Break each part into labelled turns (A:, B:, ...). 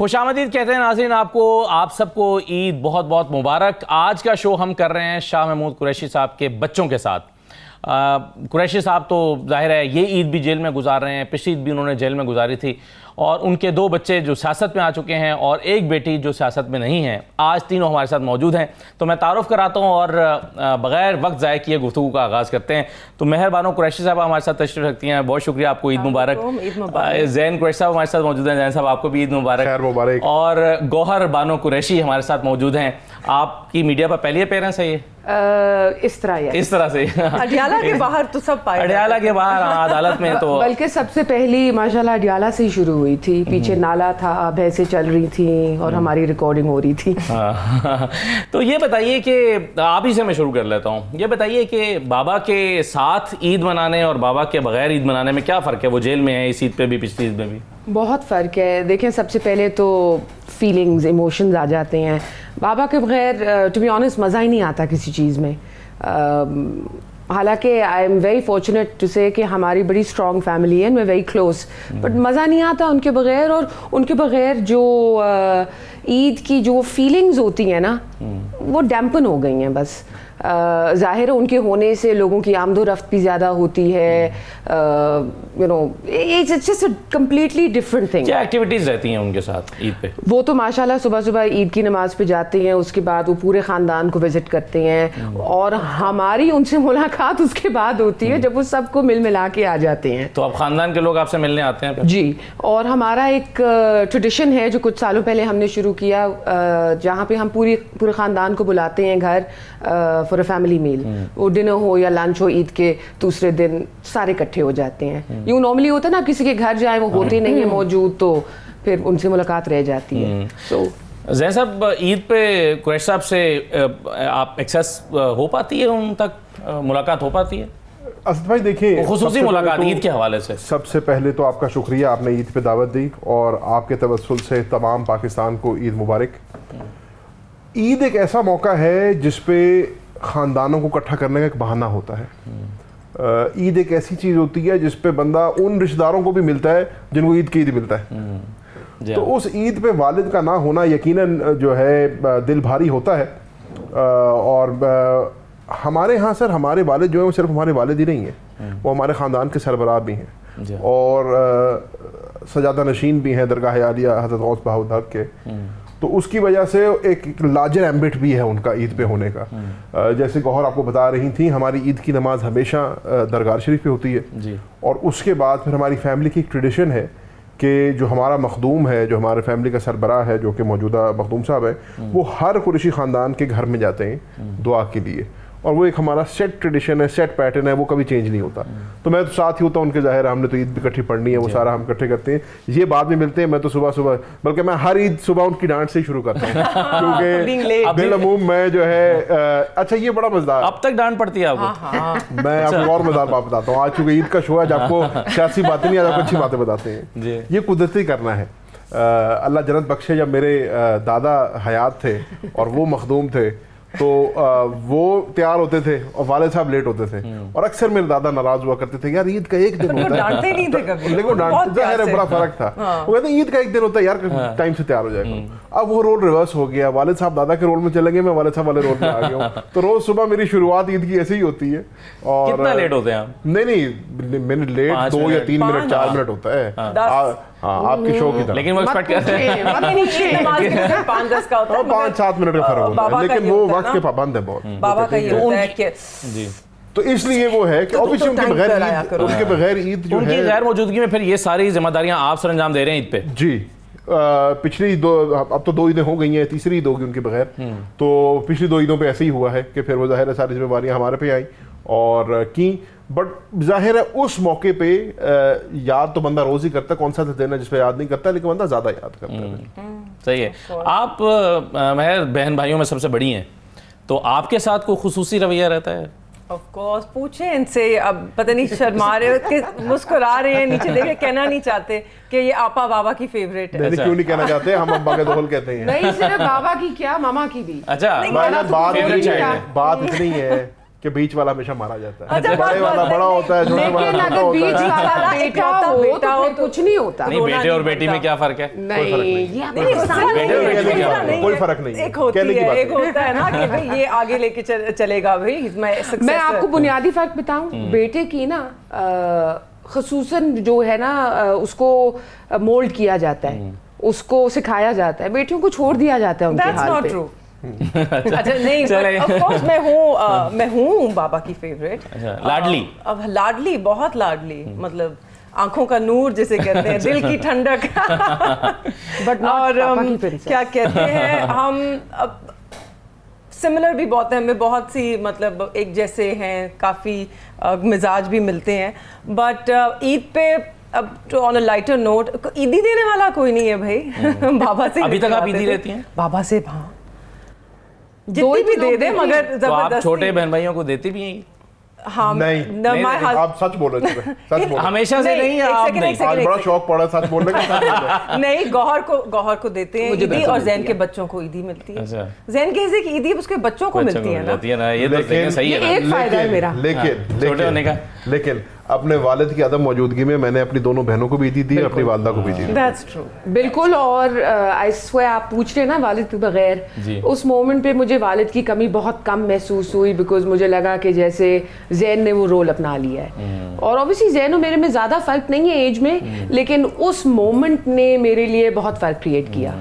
A: खुशामदीद कहते हैं नाज़रीन आपको, आप सबको ईद बहुत बहुत मुबारक। आज का शो हम कर रहे हैं शाह महमूद कुरैशी साहब के बच्चों के साथ। कुरैशी साहब तो जाहिर है ये ईद भी जेल में गुजार रहे हैं, पिछली ईद भी उन्होंने जेल में गुजारी थी, और उनके दो बच्चे जो सियासत में आ चुके हैं और एक बेटी जो सियासत में नहीं है। आज तीनों हमारे साथ मौजूद हैं, तो मैं तारुफ कराता हूँ और बग़ैर वक्त ज़ाय किए गुफ्तगू का आगाज़ करते हैं। तो मेहरबानो कुरैशी साहब हमारे साथ तशरीफ़ रखती हैं, बहुत शुक्रिया, आपको ईद मुबारक। ज़ैन कुरैशी साहब हमारे साथ मौजूद हैं, ज़ैन साहब आपको भी ईद मुबारक। और गौहर बानो कुरैशी हमारे साथ मौजूद हैं। आपकी मीडिया पर पहली अपीयरेंस है ये?
B: इस तरह से
C: अडियाला के बाहर तो सब पाए,
A: अडियाला के बाहर अदालत में तो
B: बल्कि सबसे पहली माशाल्लाह अडियाला से ही शुरू हुई थी। पीछे नाला था, भैंसें चल रही थी और हमारी रिकॉर्डिंग हो रही थी।
A: तो ये बताइए कि आप ही से मैं शुरू कर लेता हूँ, ये बताइए कि बाबा के साथ ईद मनाने और बाबा के बगैर ईद मनाने में क्या फ़र्क है? वो जेल में है इस ईद पे भी, पिछली ईद में भी।
B: बहुत फ़र्क है। देखें, सबसे पहले तो फीलिंग्स, इमोशंस आ जाते हैं। बाबा के बगैर टू बी ऑनेस्ट मज़ा ही नहीं आता किसी चीज़ में। हालांकि I am very fortunate to say कि हमारी बड़ी स्ट्रॉन्ग फैमिली है, मैं वेरी क्लोज, बट मज़ा नहीं आता उनके बगैर। और उनके बगैर जो ईद की जो फीलिंग्स होती हैं ना, वो डैम्पन हो गई हैं बस। ज़ाहिर है उनके होने से लोगों की आमदोरफ्त भी ज़्यादा होती है। You know, it's just a completely different thing.
A: क्या एक्टिविटीज़ रहती हैं उनके साथ ईद पे?
B: वो तो माशाल्लाह सुबह सुबह ईद की नमाज़ पे जाते हैं, उसके बाद वो पूरे ख़ानदान को विज़िट करते हैं, और हमारी उनसे मुलाकात उसके बाद होती है जब वो सबको मिल मिला के आ जाते हैं।
A: तो अब ख़ानदान के लोग आपसे मिलने आते हैं?
B: जी, और हमारा एक ट्रेडिशन है जो कुछ सालों पहले हमने शुरू किया, जहाँ पे हम पूरे ख़ानदान को बुलाते हैं घर फॉर अ फैमिली मील। वो डिनर हो या लंच हो, ईद के दूसरे दिन सारे इकट्ठे हो जाते हैं। यूँ नॉर्मली होता है ना, किसी के घर जाए वो होते नहीं है मौजूद, तो फिर उनसे मुलाकात रह जाती है। तो
A: ज़ैन साहब, ईद पे कुरैशी साहब से आप एक्सेस हो पाती है, उन तक मुलाकात हो पाती है?
D: असद भाई देखिए,
A: खुसूसी मुलाकात ईद के हवाले से।
D: सबसे पहले तो आपका शुक्रिया, आपने ईद पे दावत दी, और आपके तवस्सुल से तमाम पाकिस्तान को ईद मुबारक। ईद एक ऐसा मौका है जिस पे ख़ानदानों को इकट्ठा करने का एक बहाना होता है। ईद एक ऐसी चीज़ होती है जिस पे बंदा उन रिश्तेदारों को भी मिलता है जिनको ईद की ईद मिलता है। तो उस ईद पे वालिद का ना होना यकीनन जो है दिल भारी होता है। और हमारे यहाँ सर, हमारे वालिद जो है वो सिर्फ हमारे वालिद ही नहीं हैं, वो हमारे ख़ानदान के सरबराह भी हैं, और सजादा नशीन भी हैं दरगाह आलिया हज़रत गौस बहाउद्दीन के। तो उसकी वजह से एक लार्जर एम्बिट भी है उनका ईद पे होने का। जैसे गौहर आपको बता रही थी, हमारी ईद की नमाज हमेशा दरगाह शरीफ पे होती है जी। और उसके बाद फिर हमारी फैमिली की एक ट्रेडिशन है कि जो हमारा मखदूम है, जो हमारे फैमिली का सरबराह है, जो कि मौजूदा मखदूम साहब है, वो हर कुरैशी ख़ानदान के घर में जाते हैं दुआ के लिए, और वो एक हमारा सेट ट्रेडिशन है, सेट पैटर्न है, वो कभी चेंज नहीं होता। तो मैं तो साथ ही होता हूँ उनके, ज़ाहिर है हमने तो ईद भी इकट्ठी पढ़नी है, वो सारा हम इकट्ठे करते हैं। ये बाद में मिलते हैं, मैं तो सुबह बल्कि मैं हर ईद सुबह उनकी डांट से ही शुरू करता हूँ क्योंकि बिलअमूम मैं जो है अच्छा, ये बड़ा मज़ेदार।
A: अब तक डांट पड़ती है आपको?
D: मैं आपको और मज़ेदार बात बताता हूँ। आज चूँकि ईद का शो है, आपको सियासी बातें नहीं, आज आपको अच्छी बातें बताते हैं। ये कुदरती करना है। अल्लाह जन्नत बख्शे, जब मेरे दादा हयात थे और वो मखदूम थे, तो वो तैयार होते थे और वाले साहब लेट होते थे, और अक्सर मेरे दादा नाराज हुआ करते थे, यार ईद का एक दिन होता है।
C: डांटते नहीं थे कभी,
D: लेकिन वो डांटते थे, बड़ा फर्क था। वो कहते ईद का एक दिन होता है यार, टाइम से तैयार हो जाएगा। अब वो रोल रिवर्स हो गया, वाले साहब दादा के रोल में चले गए, मैं वाले साहब वाले रोल में आ गया हूँ। तो रोज सुबह मेरी शुरुआत ईद की ऐसे ही होती है। और
A: कितना लेट होते हैं आप?
D: नहीं, मैंने लेट 2 या 3 मिनट 4 मिनट होता है। हाँ, आपके शो की तरह।
A: लेकिन वो एक्सपेक्ट करते हैं
D: 5-7 मिनट का फर्क होता है, लेकिन वो वक्त के पाबंद है बहुत।
C: बाबा का ये होता है कि
D: जी, तो इसलिए वो है कि ऑब्वियसली उनके बगैर ईद जो है,
A: उनकी गैर मौजूदगी में फिर ये सारी जिम्मेदारियां आप सर अंजाम दे रहे हैं ईद पे।
D: जी, पिछली 2, अब तो 2 ईदें हो गई हैं, तीसरी ईद होगी उनके बगैर। तो पिछली 2 ईदों पे ऐसे ही हुआ है कि फिर वो ज़ाहिर है सारी जिम्मेवारियाँ हमारे पे आई और की। बट जाहिर है उस मौके पे याद तो बंदा रोज़ ही करता, कौन सा दिन है जिस पे याद नहीं करता, लेकिन बंदा ज़्यादा याद करता है।
A: सही है। आप मेहर बहन भाइयों में सबसे बड़ी हैं, तो आपके साथ कोई खुसूसी रवैया रहता है?
C: ऑफ कोर्स, पूछे इनसे। अब पता नहीं शर्मा रहे के मुस्कुरा रहे हैं, नीचे देखे, कहना नहीं चाहते कि ये आपा बाबा की फेवरेट है।
D: क्यों नहीं कहना चाहते, हम अब्बा के दोहल कहते हैं।
B: नहीं, सिर्फ बाबा की क्या, मामा की भी।
A: अच्छा,
D: बात इतनी है कि बीच वाला हमेशा मारा जाता है,
C: अच्छा,
D: बड़े वाला बड़ा होता है, छोटे
B: लेकिन
D: वाला छोटा
B: अगर बीच
D: होता है।
B: वाला बेटा हो तो फिर कुछ नहीं होता।
A: नहीं, बेटे और बेटी में क्या फर्क है?
B: नहीं, ये
C: नहीं, उसका
A: बेटे और बेटी में क्या
C: नहीं है।
D: कोई फर्क नहीं है।
C: एक होती
D: कहने की
C: है,
D: बात
C: एक होता है ना कि भाई ये आगे लेके चलेगा भाई, मैं
B: मैं आपको बुनियादी फर्क बताऊं, बेटे की ना खसूसन जो है ना उसको मोल्ड किया जाता है, उसको सिखाया जाता है, बेटियों को छोड़ दिया जाता है उनके
C: That's
B: हाल
C: not
B: पे।
C: true. अच्छा नहीं,
A: चले।
C: ऑफ कोर्स मैं हूँ बाबा की फेवरेट।
A: अच्छा, लाडली।
C: अब लाडली, बहुत लाडली, मतलब आंखों का नूर जिसे कहते हैं, दिल की ठंडक।
B: But not
C: और
B: पापा की princess।
C: क्या कहते हैं हम, अब सिमिलर भी बहुत है हमें, बहुत सी मतलब एक जैसे हैं, काफ़ी मिजाज भी मिलते हैं, बट ईद पे अब तो ऑन अ लाइटर नोट, ईदी देने वाला कोई नहीं है भाई। बाबा से
A: अभी तक आप
C: लेके
A: ईदी
C: आते थे।
A: लेती हैं?
C: बाबा से, हाँ,
B: दो ही
C: जितनी भी
B: लोग
C: दे दे,
B: देते
C: मगर
A: तो आप
C: जबरदस्ती।
A: छोटे बहन भाइयों को देती भी हैं?
C: हाँ,
D: नहीं,
C: my husband-
D: आप सच बोलो, सच बोलो।
A: हमेशा से नहीं,
C: एक
A: आप
C: सेकंड,
A: नहीं।
C: एक सेकंड,
D: आज
C: एक
D: बड़ा
C: सेकंड।
D: शौक पड़ा सच बोलने का, सच बोलो।
C: नहीं, गौहर को देते हैं
B: मुझे
C: ईदी,
B: बच्चों
C: और
B: को
C: जैन
B: मिलती
C: के
B: है।
C: बच्चों को ईदी मिलती है।
A: अच्छा।
C: जैन कहते कि ईदी उसके बच्चों को
A: बच्चों
C: मिलती है ना।
A: जाती है ना, ये तो
D: लेकिन-
A: सही है ना।
B: ये एक फायदा है मेरा।
A: छोटे होने का।
D: लेकिन अपने वालिद की अदम मौजूदगी में मैंने अपनी दोनों बहनों को भी ईदी दी, अपनी वालदा को भी दी।
C: That's true.
B: बिल्कुल। और आई स्वेयर आप पूछ रहे ना वालिद के
A: जी।
B: बगैर, उस मोमेंट पे मुझे वालिद की कमी बहुत कम महसूस हुई, बिकॉज मुझे लगा कि जैसे जैन ने वो रोल अपना लिया है। और ऑब्वियसली जैन और मेरे में ज़्यादा फ़र्क नहीं है एज में, लेकिन उस मोमेंट ने मेरे लिए बहुत फ़र्क क्रिएट किया।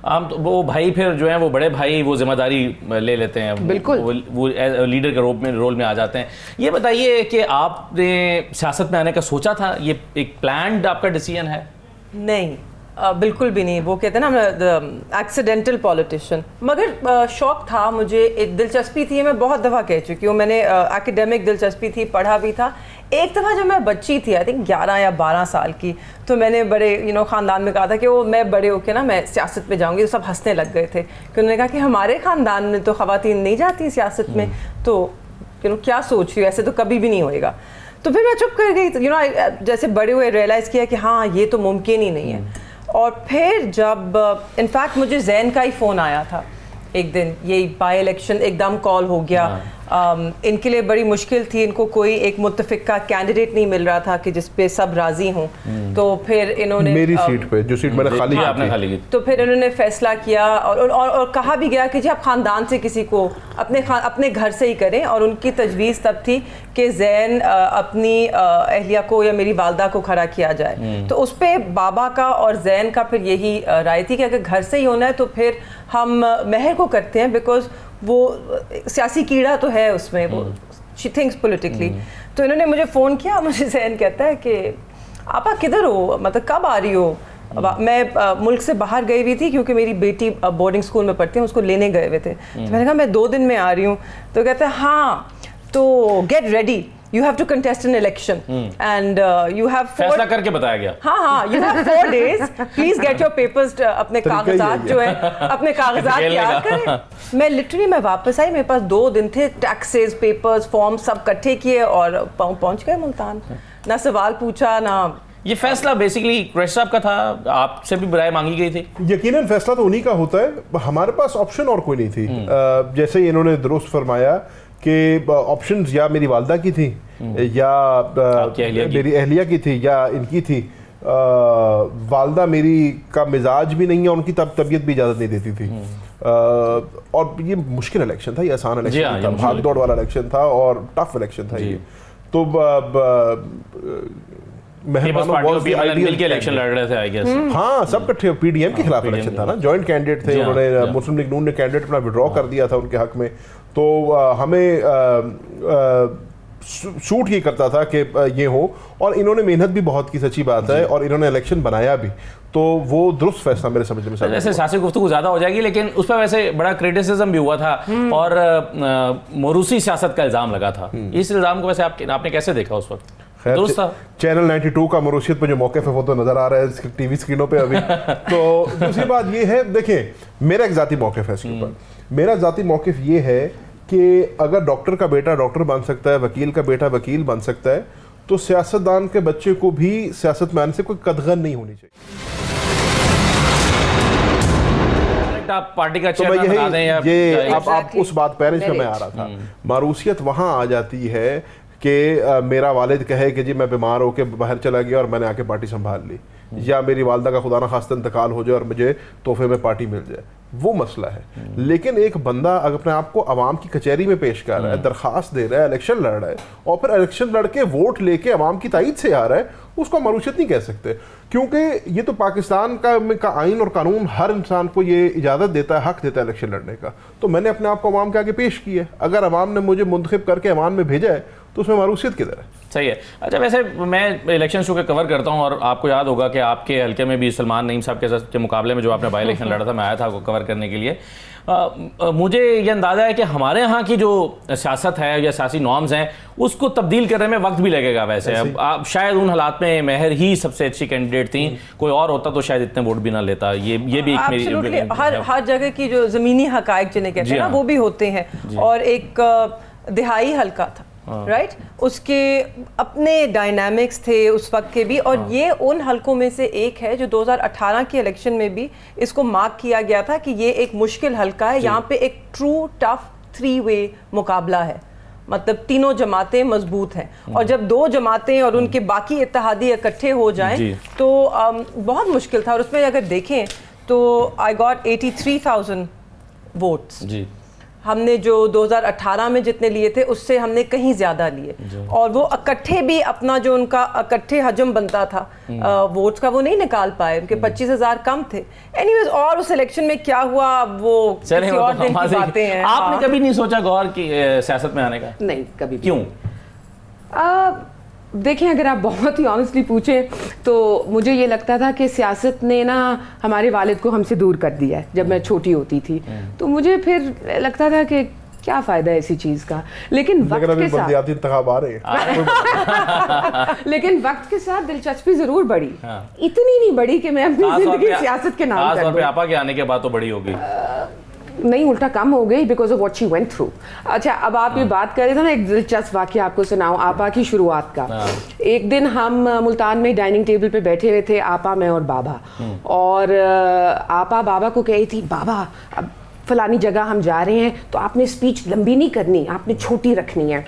A: हम तो वो भाई फिर जो है वो बड़े भाई वो जिम्मेदारी ले लेते हैं,
B: बिल्कुल।
A: वो लीडर के रोल में आ जाते हैं। ये बताइए कि आपने सियासत में आने का सोचा था, ये एक प्लान्ड आपका डिसीजन है?
C: नहीं, बिल्कुल भी नहीं। वो कहते हैं ना एक्सीडेंटल पॉलिटिशियन, मगर शौक था मुझे, एक दिलचस्पी थी, मैं बहुत दफ़ा कह चुकी हूँ, मैंने एकेडमिक दिलचस्पी थी, पढ़ा भी था। एक दफ़ा जब मैं बच्ची थी, आई थिंक 11 या 12 साल की, तो मैंने बड़े ख़ानदान में कहा था कि वो मैं बड़े होके ना मैं सियासत में जाऊँगी, तो सब हंसने लग गए थे कि उन्होंने कहा कि हमारे ख़ानदान में तो ख़वातीन नहीं जाती सियासत में, तो क्या सोच रही हो, ऐसे तो कभी भी नहीं होएगा। तो फिर मैं चुप कर गई, जैसे बड़े हुए रियलाइज़ किया कि हाँ ये तो मुमकिन ही नहीं है। और फिर जब इनफैक्ट मुझे जैन का ही फ़ोन आया था एक दिन, यही बाई इलेक्शन एकदम कॉल हो गया। इनके लिए बड़ी मुश्किल थी, इनको कोई एक मुत्तफिक का कैंडिडेट नहीं मिल रहा था कि जिस पे सब राजी हों। तो फिर इन्होंने
D: मेरी सीट पे, जो सीट मैंने खाली की
A: आपने
D: थी,
A: खाली की।
C: तो फिर इन्होंने फैसला किया और कहा भी गया कि जी आप ख़ानदान से किसी को अपने घर से ही करें। और उनकी तजवीज़ तब थी कि जैन अपनी अहलिया को या मेरी वालदा को खड़ा किया जाए। तो उस पर बाबा का और जैन का फिर यही राय थी कि अगर घर से ही होना है तो फिर हम महर को करते हैं, बिकॉज वो सियासी कीड़ा तो है उसमें, वो शी थिंक्स पॉलिटिकली। तो इन्होंने मुझे फ़ोन किया, मुझे जैन कहता है कि आपा किधर हो, मतलब कब आ रही हो? मैं मुल्क से बाहर गई हुई थी क्योंकि मेरी बेटी बोर्डिंग स्कूल में पढ़ती है, उसको लेने गए हुए थे। तो मैंने कहा मैं 2 दिन में आ रही हूँ। तो कहते हैं हाँ, तो get ready, you have to contest an election and you have 4
A: फैसला करके बताया गया।
C: हाँ, you have 4 days, please get your papers, अपने
D: तरीका ही
C: कागजात
D: है
C: जो है, अपने कागजात तैयार करें। मैं वापस आई, मेरे पास 2 दिन थे, टैक्सेस, पेपर्स, फॉर्म सब इकट्ठे किए और पहुंच गए मुल्तान। ना सवाल पूछा ना।
A: ये फैसला बेसिकली कुरैशी साहब का था, आपसे भी राय मांगी गई थी?
D: यकीनन फैसला तो उन्हीं का होता है, हमारे पास ऑप्शन और कोई नहीं थी। जैसे ही इन्होंने दुरुस्त फरमाया कि ऑप्शंस या मेरी वालदा की थी या मेरी अहलिया की थी या इनकी थी। वालदा मेरी का मिजाज भी नहीं है, उनकी तबीयत भी इजाज़त नहीं देती थी। और ये मुश्किल इलेक्शन था, ये आसान इलेक्शन था, भाग दौड़ वाला इलेक्शन था और टफ इलेक्शन था ये। तो
A: इलेक्शन लड़ रहे थे आई गेस।
D: हाँ, सब इकट्ठे पीडीएम के खिलाफ इलेक्शन था ना, जॉइंट कैंडिडेट थे, उन्होंने मुस्लिम लीग नून ने कैंडिडेट अपना विड्रॉ कर दिया था उनके हक में। तो हमें सूट ही करता था कि ये हो, और इन्होंने मेहनत भी बहुत की, सच्ची बात है, और इन्होंने इलेक्शन बनाया भी, तो वो दुरुस्त फैसला मेरे समझ में।
A: वैसे सियासी गुफ्तगू ज़्यादा हो जाएगी, लेकिन उस पर वैसे बड़ा क्रिटिसिज्म भी हुआ था और मोरूसी सियासत का इल्ज़ाम लगा था। इस इल्ज़ाम को वैसे आपने कैसे देखा उस वक्त? दुरुस्त था?
D: चैनल 92 का मोरूसियत पे जो मौक़िफ़ है वो तो नज़र आ रहा है टीवी स्क्रीनों पे अभी। तो दूसरी बात ये है, देखिए मेरा एक ज़ाती मौक़िफ़ है इसके ऊपर। मेरा ज़ाती मौक़िफ़ ये है कि अगर डॉक्टर का बेटा डॉक्टर बन सकता है, वकील का बेटा वकील बन सकता है, तो सियासतदान के बच्चे को भी सियासत में आने से कोई कदगन नहीं होनी चाहिए।
A: डायरेक्ट आप पार्टी का
D: तो मैं
A: चेयरमैन बना दें या
D: ये आप
B: Exactly.
D: उस बात पेरेंट्स में मैं आ रहा था। मारूसियत वहाँ आ जाती है कि मेरा वालिद कहे कि जी मैं बीमार होकर बाहर चला गया और मैंने आके पार्टी संभाल ली, या मेरी वालदा का खुदा न खास्ता इंतकाल हो जाए और मुझे तोहफे में पार्टी मिल जाए, वो मसला है। लेकिन एक बंदा अगर अपने आप को अवाम की कचहरी में पेश कर रहा है, दरखास्त दे रहा है, इलेक्शन लड़ रहा है और फिर इलेक्शन लड़ के वोट लेके अवाम की तायद से आ रहा है, उसको मारूसियत नहीं कह सकते, क्योंकि ये तो पाकिस्तान का आइन और कानून हर इंसान को ये इजाज़त देता है, हक देता है इलेक्शन लड़ने का। तो मैंने अपने आप को अवाम के आगे पेश किया है, अगर अवाम ने मुझे मुंतखब करके अवाम में भेजा है तो उसमें मारूसियत किधर है?
A: सही है। अच्छा, वैसे मैं इलेक्शन शो के कवर करता हूं और आपको याद होगा कि आपके हल्के में भी सलमान नईम साहब के मुकाबले में जो आपने बाई इलेक्शन लड़ा था, मैं आया था आपको कवर करने के लिए। मुझे ये अंदाज़ा है कि हमारे यहाँ की जो सियासत है या सियासी नॉर्म्स हैं उसको तब्दील करने में वक्त भी लगेगा। वैसे अब आप शायद उन हालात में महर ही सबसे अच्छी कैंडिडेट थी, कोई और होता तो शायद इतने वोट भी ना लेता। ये भी एक मेरी
C: हर जगह की जो ज़मीनी हकायक जिन्हें कहते हैं ना, वो भी होते हैं। और एक दिहाई हल्का था, राइट, उसके अपने डायनामिक्स थे उस वक्त के भी, और ये उन हलकों में से एक है जो 2018 के इलेक्शन में भी इसको मार्क किया गया था कि ये एक मुश्किल हलका है, यहाँ पे एक ट्रू टफ 3-वे मुकाबला है, मतलब तीनों जमातें मजबूत हैं, और जब दो जमातें और उनके बाकी इत्तेहादी इकट्ठे हो जाएं तो बहुत मुश्किल था। और उसमें अगर देखें तो आई गॉट 83,000 वोट्स।
A: जी,
C: हमने जो 2018 में जितने लिए थे उससे हमने कहीं ज़्यादा लिए, और वो इकट्ठे भी अपना जो उनका इकट्ठे हजम बनता था वोट्स का वो नहीं निकाल पाए, उनके 25,000 कम थे। एनीवेज, और उस इलेक्शन में क्या हुआ वो किसी और दिन की बातें हैं।
A: आपने कभी नहीं सोचा गौर की सियासत में आने का?
B: नहीं, कभी भी।
A: क्यों?
B: देखिए, अगर आप बहुत ही ऑनेस्टली पूछें तो मुझे ये लगता था कि सियासत ने ना हमारे वालिद को हमसे दूर कर दिया है जब मैं छोटी होती थी, तो मुझे फिर लगता था कि क्या फ़ायदा है इसी चीज़ का। लेकिन वक्त के साथ
D: इंतखाब आ रहे हैं
B: लेकिन वक्त के साथ दिलचस्पी ज़रूर बढ़ी, इतनी नहीं बढ़ी कि मैं अपनी ज़िंदगी सियासत के नाम
A: कर दूं। आपा के आने के बाद तो बड़ी हो गई,
B: नहीं, उल्टा कम हो गई, because of what she went through. अच्छा, अब आप ये बात कर रहे थे ना, एक दिलचस्प वाकया आपको सुनाऊं आपा की शुरुआत का। एक दिन हम मुल्तान में डाइनिंग टेबल पे बैठे हुए थे, आपा, मैं और बाबा, और आपा बाबा को कही थी, बाबा अब फलानी जगह हम जा रहे हैं तो आपने स्पीच लंबी नहीं करनी, आपने छोटी रखनी है।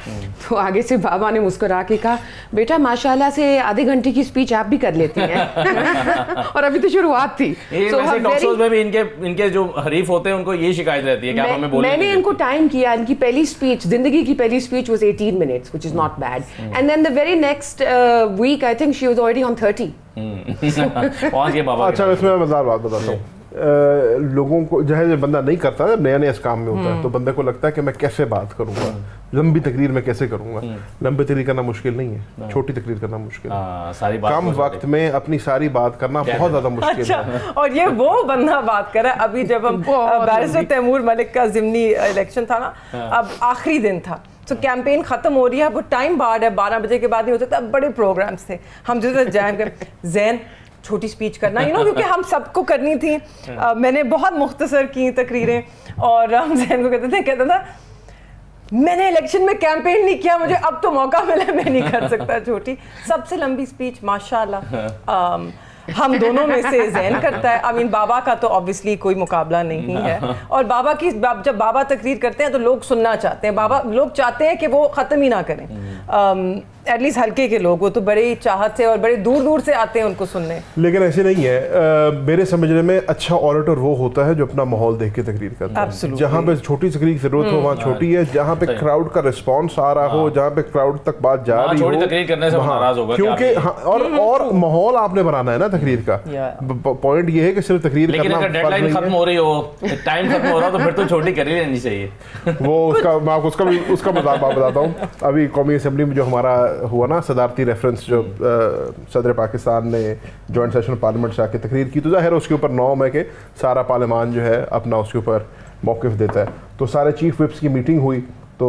B: तो आगे से बाबा ने मुस्कुरा के कहा, बेटा माशाल्लाह से आधे घंटे की स्पीच आप भी कर लेती हैं। और अभी तो शुरुआत थी।
A: वैसे टॉक शोज में भी इनके जो हरीफ होते हैं उनको ये शिकायत रहती है कि आप हमें बोलने
B: मैंने इनको टाइम किया, इनकी पहली स्पीच, जिंदगी की पहली speech was 18 minutes, which is not bad, and then the very next week I think she was already on 30।
A: पहुंच गए बाबा।
D: अच्छा, इसमें मैं मज़ेदार बात बताता हूँ। लोगों को जो है, बंदा नहीं करता, नया नया इस काम में होता है, तो बंदे को लगता है कि मैं कैसे बात करूंगा, लंबी तकरीर में कैसे करूंगा। लंबी तकरीर करना मुश्किल नहीं है, छोटी तकरीर करना मुश्किल है।
A: सारी बात
D: कम वक्त में अपनी सारी बात करना बहुत ज्यादा मुश्किल है।
C: और ये वो बंदा बात कर रहा है। अभी जब हम बैरिस्टर तैमूर मलिक का ज़िमनी इलेक्शन था ना, अब आखिरी दिन था, तो कैंपेन खत्म हो रही है, वो टाइम बार्ड है, 12 बजे के बाद नहीं हो सकता। बड़े प्रोग्राम्स थे, हम जो जैम कर जैन छोटी स्पीच करना, क्योंकि हम सबको करनी थी। मैंने बहुत मुख्तसर की तकरीरें, और हम जैन को कहता था मैंने इलेक्शन में कैंपेन नहीं किया, मुझे अब तो मौका मिला, मैं नहीं कर सकता छोटी। सबसे लंबी स्पीच माशाल्लाह हम दोनों में से जैन करता है। आई मीन, बाबा का तो ऑब्वियसली कोई मुकाबला नहीं है, और बाबा की जब बाबा तकरीर करते हैं तो लोग सुनना चाहते हैं, लोग चाहते हैं कि वो ख़त्म ही ना करें। एटलीस्ट हल्के के लोग, वो तो बड़े चाहत से और बड़े दूर दूर से आते हैं उनको सुनने।
D: लेकिन ऐसे नहीं है। मेरे समझने में अच्छा ऑडिटर वो होता है जो अपना माहौल देख के तकरीर करता है। जहाँ पे छोटी तकरीर की जरूरत हो वहाँ छोटी है, जहाँ पे क्राउड का रिस्पॉन्स आ रहा हो, जहाँ पे क्राउड तक बात जा रही हो,
A: तकरीर करने से नाराज होगा,
D: क्योंकि और माहौल आपने बनाना है ना तकरीर का। पॉइंट ये है कि सिर्फ तकरीर करना,
A: लेकिन अगर डेडलाइन खत्म हो रही हो, टाइम खत्म हो रहा हो, तो फिर तो छोटी कर ही लेनी चाहिए।
D: वो उसका मैं आपको उसका मजाक बताता हूँ। अभी कौमी असेंबली में जो हमारा हुआ ना सदारती रेफरेंस, जो सदर पाकिस्तान ने जॉइंट सेशन पार्लियामेंट से आके तकरीर की, तो जाहिर है उसके ऊपर नॉर्म है कि सारा पार्लियामान जो है अपना उसके ऊपर मौक़िफ़ देता है। तो सारे चीफ विप्स की मीटिंग हुई तो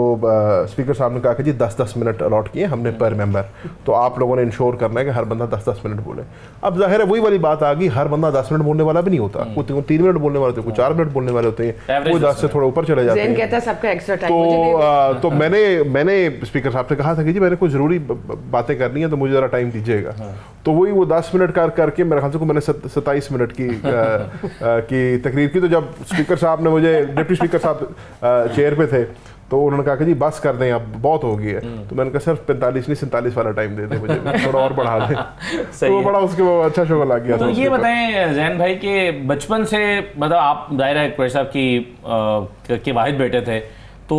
D: स्पीकर साहब ने कहा कि जी 10-10 मिनट अलॉट किए हमने पर मेंबर, तो आप लोगों ने इंश्योर करना है कि हर बंदा 10-10 मिनट बोले। अब जाहिर है वही वाली बात आ गई, हर बंदा 10 मिनट बोलने वाला भी नहीं होता, कोई 3 मिनट बोलने वाले होते हैं, कोई 4 मिनट बोलने वाले होते हैं, कोई 10 से थोड़ा ऊपर चले जाते
B: ज़ैन
D: हैं।
B: कहता है सबका एक्स्ट्रा टाइम
D: तो मैंने स्पीकर साहब से कहा था कि जी मैंने कुछ ज़रूरी बातें करनी है तो मुझे ज़रा टाइम दीजिएगा। तो वही वो 10 मिनट करके मेरे ख्याल से मैंने 27 मिनट की तकरीर की। तो जब स्पीकर साहब ने मुझे, डिप्टी स्पीकर साहब चेयर पे थे, तो उन्होंने कहा कि जी बस कर दें, अब बहुत हो गई है। तो मैंने कहा सिर्फ 45 नहीं 47 वाला टाइम दे दें मुझे, थोड़ा और बढ़ा दें। तो वो बड़ा उसके वो अच्छा शो लग गया।
A: तो ये बताएं ज़ैन भाई के बचपन से, मतलब आप दायरा कुरैशी साहब के वाहिद बेटे थे, तो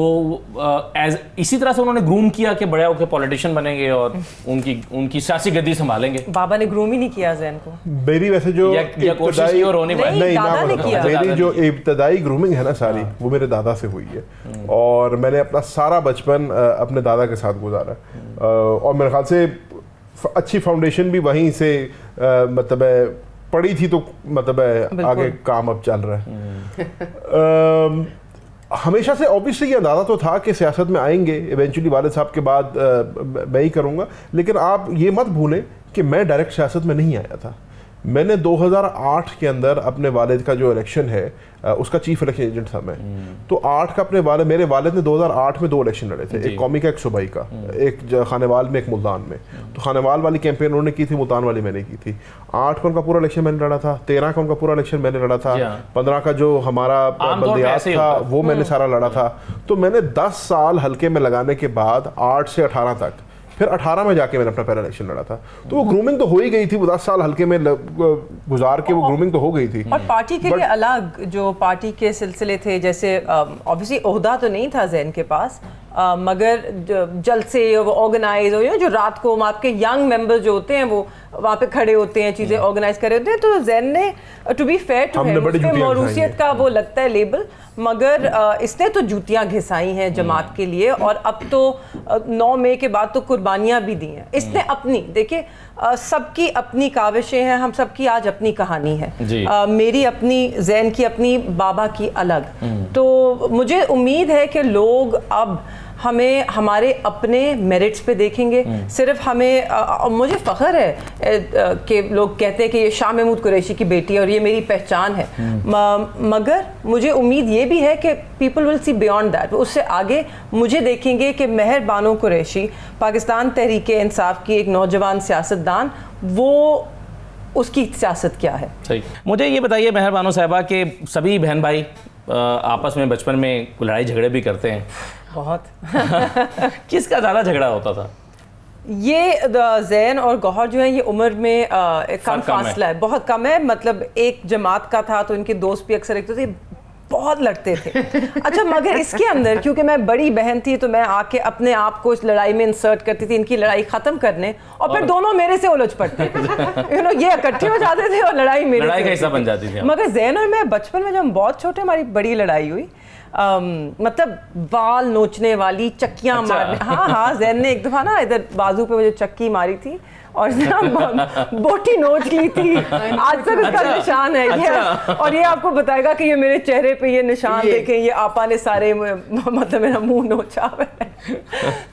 A: इसी तरह से उन्होंने ग्रूम किया कि बड़े होकर पॉलिटिशियन बनेंगे और उनकी सियासी गद्दी संभालेंगे?
C: बाबा ने ग्रूम ही नहीं किया ज़ैन को।
D: मेरी वैसे जो
A: या कोशिश की और होने पाई?
C: नहीं, दादा ने किया।
D: मेरी जो इब्तदाई ग्रूमिंग है ना सारी, वो मेरे दादा से हुई है, और मैंने अपना सारा बचपन अपने दादा के साथ गुजारा, और मेरे ख्याल से अच्छी फाउंडेशन भी वहीं से मतलब पड़ी थी, तो मतलब आगे काम अब चल रहा है। हमेशा से ऑब्वियसली ये अंदाज़ा तो था कि सियासत में आएंगे इवेंचुअली, वालिद साहब के बाद मैं ही करूँगा, लेकिन आप ये मत भूलें कि मैं डायरेक्ट सियासत में नहीं आया था। मैंने 2008 के अंदर अपने वालिद का जो इलेक्शन है उसका चीफ इलेक्शन एजेंट था मैं। तो 8 का मेरे वालिद ने 2008 में 2 इलेक्शन लड़े थे, एक कौमी का एक सूबाई का, एक खानेवाल में एक मुल्तान में। तो खानेवाल वाली कैंपेन उन्होंने की थी, मुल्तान वाली मैंने की थी। 8 का उनका पूरा इलेक्शन मैंने लड़ा था, 13 का उनका पूरा इलेक्शन मैंने लड़ा था, 15 का जो हमारा बल्दियात था वो मैंने सारा लड़ा था। तो मैंने 10 साल हल्के में लगाने के बाद 8 से 18 तक, फिर 18 में जाके मैंने अपना पहला इलेक्शन लड़ा था। तो वो ग्रूमिंग तो हो ही गई थी, वो 10 साल हल्के में गुजार के वो ग्रूमिंग तो हो गई थी।
C: और पार्टी के लिए अलग जो पार्टी के सिलसिले थे, जैसे ऑब्वियसली ओहदा तो नहीं था ज़ैन के पास, मगर जलसे ऑर्गेनाइज हो, जो रात को आपके यंग मेंबर्स जो होते हैं वो वहाँ पे खड़े होते हैं, चीज़ें ऑर्गेनाइज कर रहे होते हैं। तो ज़ैन ने to be fair to him, उसके मौरूसियत का वो लगता है लेबल, मगर इसने तो जूतियाँ घिसाई हैं जमात के लिए, और अब तो 9 मई के बाद तो कुर्बानियाँ भी दी हैं इसने अपनी। देखिए सबकी अपनी काविशें हैं, हम सबकी आज अपनी कहानी है, मेरी अपनी, ज़ैन की अपनी, बाबा की अलग। तो मुझे उम्मीद है कि लोग अब हमें हमारे अपने मेरिट्स पे देखेंगे। सिर्फ हमें मुझे फ़ख्र है कि लोग कहते हैं कि ये शाह महमूद कुरैशी की बेटी है और ये मेरी पहचान है, मगर मुझे उम्मीद ये भी है कि people will see beyond that. उससे आगे मुझे देखेंगे कि महर बानो कुरैशी, पाकिस्तान तहरीक इंसाफ की एक नौजवान सियासतदान, वो उसकी सियासत क्या है।
A: सही। मुझे ये बताइए महर बानो साहिबा के सभी बहन भाई आपस में बचपन में लड़ाई झगड़े भी करते हैं
C: बहुत।
A: किसका ज़्यादा झगड़ा होता था?
C: ये ज़ैन और गौहर जो है ये उम्र में कम फासला है, बहुत कम है। मतलब एक जमात का था तो इनके दोस्त भी अक्सर एक तो बहुत लड़ते थे। अच्छा, मगर इसके अंदर क्योंकि मैं बड़ी बहन थी तो मैं आके अपने आप को इस लड़ाई में इंसर्ट करती थी, इनकी लड़ाई खत्म करने, और फिर दोनों मेरे से उलझ पड़ते। ये इकट्ठे हो जाते थे और लड़ाई मेरे
A: का हिस्सा बन जाती थी।
C: मगर ज़ैन और मैं बचपन में जब हम बहुत छोटे, हमारी बड़ी लड़ाई हुई, मतलब बाल नोचने वाली, चक्कियां मारने। हाँ, ज़ैन ने एक दफा ना इधर बाजू पे मुझे चक्की मारी थी और बोटी नोच ली थी। आज तक उसका निशान है ये, और ये आपको बताएगा कि ये मेरे चेहरे पे ये निशान देखें, ये आपा ने सारे मतलब मेरा मुंह नोचा हुआ है।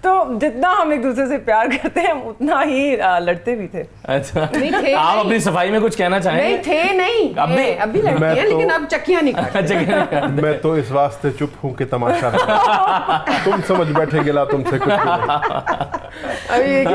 C: तो जितना हम एक दूसरे से प्यार करते हैं उतना ही लड़ते भी थे।
A: अच्छा, नहीं थे। आप अपनी सफाई में कुछ कहना चाहेंगे?
B: नहीं थे, नहीं अभी लड़ते हैं, लेकिन अब चक्कियां नहीं काटते।
D: मैं तो इस वास्ते चुप हूँ कि तमाशा तुम समझ बैठे गिला तुमसे कुछ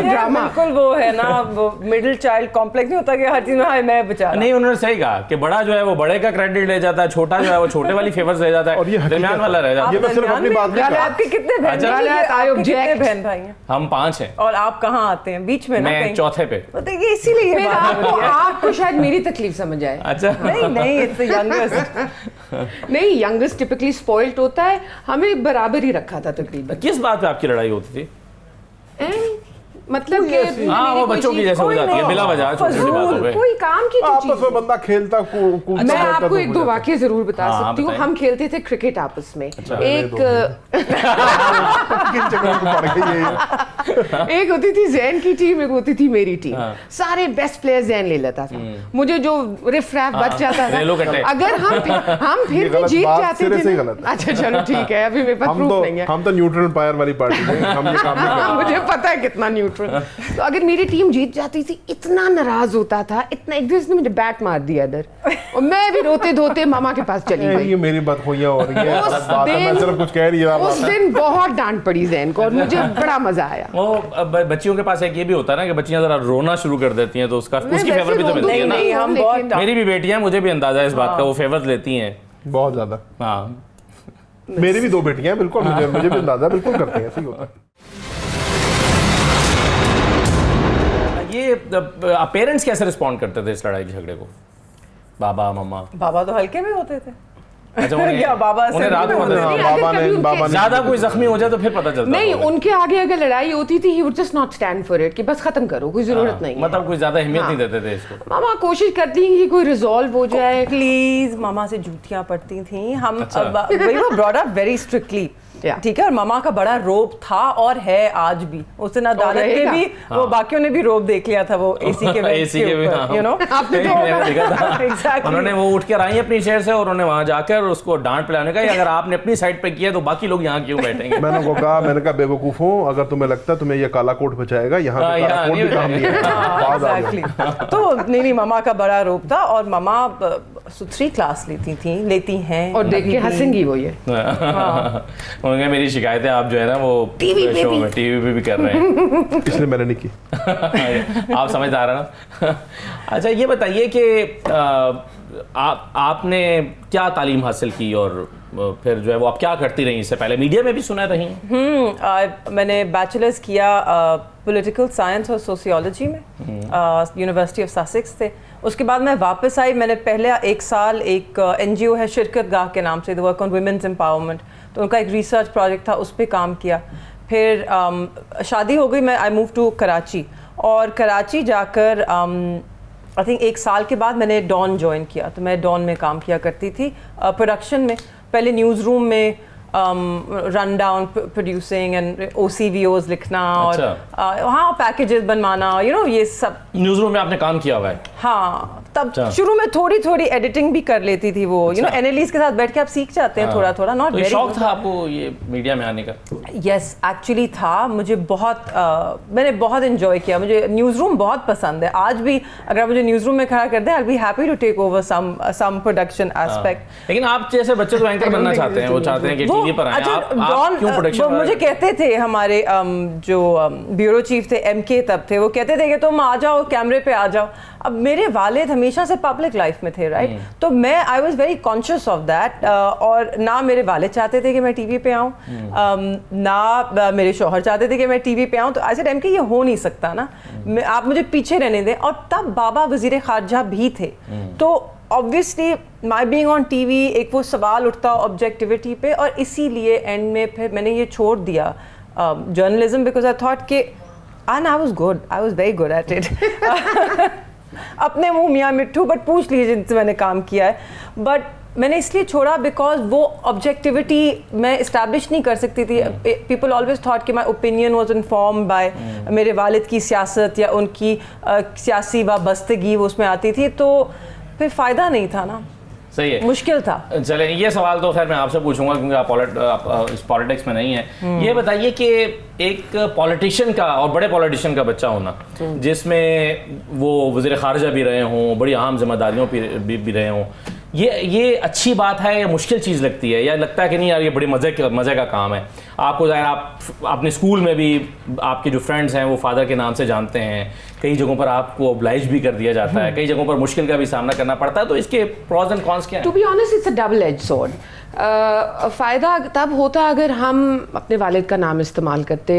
C: ड्रामा। बिल्कुल वो है ना, वो मिडिल चाइल्ड कॉम्प्लेक्स नहीं होता कि हर चीज में हाय मैं बेचारा।
A: नहीं, उन्होंने सही कहा कि बड़ा जो है वो बड़े का क्रेडिट ले जाता है, छोटा जो है वो छोटे वाली फेवर्स ले जाता है,
D: और ये
A: दरमियान वाला रह जाता है।
D: ये मैं सिर्फ अपनी बात नहीं कर रहा।
C: आपके कितने बहन भाई हैं?
A: हम 5 हैं।
C: और आप कहाँ आते हैं? बीच में ना?
A: मैं चौथे पे।
C: देखिए इसीलिए
B: आपको शायद मेरी तकलीफ समझ आए।
A: अच्छा,
C: नहीं इट्स यंगेस्ट।
B: नहीं, यंगेस्ट टिपिकली स्पॉइल्ड होता है, हमें बराबर ही रखा था तकरीबन।
A: किस बात पे आपकी लड़ाई होती थी?
B: मतलब कि
A: हाँ वो बच्चों की जैसे हो जाती है बिला वजह छोटी छोटी बातों पे।
B: कोई काम की तो
D: आपस
B: चीज़
D: में बंदा खेलता कूदता
B: मैं
D: रहता
B: आपको
D: तो
B: एक
D: हो
B: दो
D: जाता।
B: वाक्य जरूर बता
A: हाँ,
B: सकती हूँ।
A: बताएं।
B: हम खेलते थे क्रिकेट आपस में।
A: अच्छा।
B: एक
D: किन जगहों पे पड़ गई ये?
B: एक होती थी जैन की टीम, एक होती थी मेरी टीम।
A: हाँ।
B: सारे बेस्ट प्लेयर जैन ले लेता था, मुझे जो रिफ रैफ बच जाता
A: रेलो कट्टे।
B: था। अगर हम
D: ये
B: फिर भी
D: गलत
B: जीत
D: बात,
B: जाते
D: सिरे
B: थे
D: से ही
B: ना-
D: गलत है।
B: अच्छा चलो ठीक है, अभी मेरे पास प्रूफ नहीं है।
D: हम तो न्यूट्रल पायर वाली पार्टी है, हम ये काम नहीं
B: हाँ,
D: करते।
B: मुझे पता है कितना न्यूट्रल। तो अगर मेरी टीम जीत जाती थी इतना नाराज होता था, इतना, एक दिन इसने मुझे बैट मार दिया इधर और मैं भी रोते धोते मामा के पास चली गई।
D: ये मेरी बदखुइयां हो रही है,
B: उस
D: गलत बात है, मैं
B: दिन-
D: सिर्फ कुछ कह रही
B: उस दिन बहुत डांट पड़ी जैन को और मुझे बड़ा मजा आया।
A: वो बच्चियों के पास एक ये भी होता है ना कि बच्चियां जरा रोना शुरू कर देती हैं तो उसका
B: मैं
A: उसकी
B: वैसे
A: फेवर भी तो
B: रो
A: मिलती है
B: दूंगी,
A: ना।
C: नहीं, हम
B: लेकिन-
C: बहुत-
A: मेरी भी बेटियां हैं, मुझे भी अंदाजा है इस बात का, वो फेवर्स लेती हैं।
D: बहुत ज्यादा।
A: हाँ
D: मेरी भी दो बेटियां हैं, बिल्कुल मुझे भी अंदाजा है, बिल्कुल करते हैं, ऐसे ही होता है।
A: ये पेरेंट्स कैसे रिस्पॉन्ड करते थे इस लड़ाई झगड़े को? बाबा मम्मा?
C: बाबा तो हल्के में होते थे।
A: अच्छा
C: या बाबा से
A: उन्हें रात
C: भी
A: को
C: होते
A: पता
B: नहीं,
A: चलता?
B: अगर
D: बाबा ने
B: कभी उनके-
A: ज्यादा कोई जख्मी हो जाए तो फिर पता चलता
B: नहीं,
A: होगा।
B: उनके आगे अगर लड़ाई होती थी he would just not stand for it कि बस खत्म करो, कोई जरूरत नहीं है।
A: मतलब कोई ज्यादा अहमियत
B: हाँ।
A: नहीं देते थे इसको।
B: मामा कोशिश करती हैं कि कोई रिजॉल्व हो जाए।
C: प्लीज मामा से जूतियां पड़ती थी हम।
A: अच्छा।
C: We were brought up very strictly,
B: Yeah.
C: ठीक है। और मामा का बड़ा रोब था और है आज भी। उस दिन अदालत में
B: रहेगा।
C: भी वो बाकियों ने भी रोब देख लिया था, वो एसी के बेंच
A: AC के भी, हाँ।
C: You know.
B: आपने तो
A: मैंने देखा था।
C: Exactly.
A: उन्होंने वो उठ कर आई अपनी शेयर से और उन्होंने वहां जाकर उसको डांट पिलाने का, अगर आपने अपनी साइड पे किया तो बाकी लोग यहाँ क्यों बैठेंगे?
D: मैंने उनको कहा, मैंने कहा बेवकूफ हो, अगर तुम्हें लगता है तुम्हें ये काला कोट बचाएगा, यहाँ पे काला कोट भी काम नहीं है। बाद आ जाओ।
C: Exactly. तो नहीं मामा का बड़ा रोब था और मामा सुथरी क्लास लेती हैं
B: और देख के हंसेंगी वो ये।
A: उन्होंने मेरी शिकायतें आप जो है ना वो
B: टीवी पे
A: शो
B: भी।
A: में टीवी पे भी कर रहे हैं।
D: इसलिए मैंने नहीं की।
A: आप समझदार हैं ना? अच्छा ये बताइए कि आपने क्या तालीम हासिल की और फिर जो है वो आप क्या करती रही इससे पहले? मीडिया में भी सुना रही हैं?
C: मैंने बैचलर्स किया पॉलिटिकल साइंस और सोशियोलॉजी में यूनिवर्सिटी ऑफ ससेक्स से। उसके बाद मैं वापस आई। मैंने पहले एक साल एक NGO है शिरकत गाह के नाम से, the work on women's empowerment, तो उनका एक रिसर्च प्रोजेक्ट था, उस पर काम किया। फिर शादी हो गई, मैं आई मूव टू कराची और कराची जाकर आई थिंक एक साल के बाद मैंने डॉन ज्वाइन किया। तो मैं डॉन में काम किया करती थी प्रोडक्शन में, पहले न्यूज़ रूम में run down producing and OCVOs लिखना और हाँ पैकेजेस बनवाना, यू नो ये सब।
A: न्यूज़ रूम में आपने काम किया हुआ है?
C: हाँ, तब
A: अच्छा।
C: शुरू में थोड़ी थोड़ी एडिटिंग भी कर लेती थी वो, यू नो एनालिस्ट के साथ बैठ के आप सीख जाते हैं थोड़ा थोड़ा। नॉट
A: तो ये
C: वेरी
A: शौक था आपको ये मीडिया में आने का?
C: यस एक्चुअली था। मुझे बहुत मैंने बहुत एंजॉय किया। मुझे न्यूज़ रूम बहुत पसंद है। आज भी अगर मुझे न्यूज़ रूम में खड़ा कर दे, I will be happy to take over some production aspect.
A: लेकिन आप जैसे बच्चे तो एंकर बनना चाहते हैं, वो चाहते हैं कि टीवी पर आए। आप
C: डॉन
A: क्यों प्रोडक्शन?
C: वो मुझे कहते थे हमारे जो ब्यूरो चीफ थे MK तब थे, वो कहते थे कि तुम आ जाओ कैमरे पे आ जाओ। अब मेरे वालिद हमेशा से पब्लिक लाइफ में थे, राइट? तो मैं I was very conscious of that. और ना मेरे वालिद चाहते थे कि मैं टीवी पे आऊँ, ना मेरे शौहर चाहते थे कि मैं टीवी पे आऊँ। तो आई सेड MK ये हो नहीं सकता ना, आप मुझे पीछे रहने दें। और तब बाबा वजीर खारजा भी थे, तो obviously my being on TV एक वो सवाल उठता ऑब्जेक्टिविटी पे। और इसीलिए एंड में फिर मैंने ये छोड़ दिया जर्नलिज्म, बिकॉज आई थॉट कि and I was very good at it. अपने मुंह मियाँ मिट्ठू, बट पूछ लीजिए जिनसे मैंने काम किया है। बट मैंने इसलिए छोड़ा बिकॉज वो ऑब्जेक्टिविटी मैं इस्टेब्लिश नहीं कर सकती थी। पीपल ऑलवेज थॉट कि my opinion was inform bye मेरे वालिद की सियासत या उनकी सियासी वाबस्तगी वो उसमें आती थी, तो फिर फ़ायदा नहीं था ना।
A: सही है,
C: मुश्किल था।
A: चले ये सवाल तो खैर मैं आपसे पूछूंगा क्योंकि आप इस पॉलिटिक्स में नहीं है। ये बताइए कि एक पॉलिटिशियन का और बड़े पॉलिटिशियन का बच्चा होना जिसमें वो वज़ीर ख़ारिजा भी रहे हों, बड़ी अहम जिम्मेदारियों भी रहे हों, ये अच्छी बात है या मुश्किल चीज़ लगती है, या लगता है कि नहीं यार ये बड़ी मज़े का काम है? आपको ज़ाहिर आप अपने स्कूल में भी आपके जो फ्रेंड्स हैं वो फादर के नाम से जानते हैं, कई जगहों पर आपको ऑब्लाइज भी कर दिया जाता है, कई जगहों पर मुश्किल का भी सामना करना पड़ता है, तो इसके प्रोज एंड कॉन्स क्या हैं?
B: To be honest it's a double edge sword. फ़ायदा तब होता अगर हम अपने वालिद का नाम इस्तेमाल करते,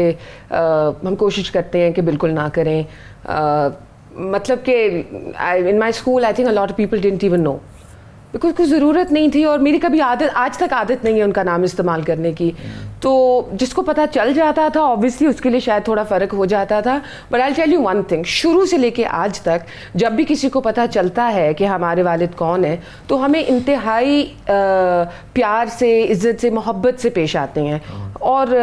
B: हम कोशिश करते हैं कि बिल्कुल ना करें। मतलब कि in my school I think a lot of people didn't even know because कोई ज़रूरत नहीं थी, और मेरी कभी आज तक आदत नहीं है उनका नाम इस्तेमाल करने की। तो जिसको पता चल जाता था ऑब्वियसली उसके लिए शायद थोड़ा फ़र्क हो जाता था। But I tell you one thing, शुरू से लेके आज तक जब भी किसी को पता चलता है कि हमारे वालिद कौन है, तो हमें इंतहाई प्यार से, इज़्ज़त से, मोहब्बत से पेश आते हैं, और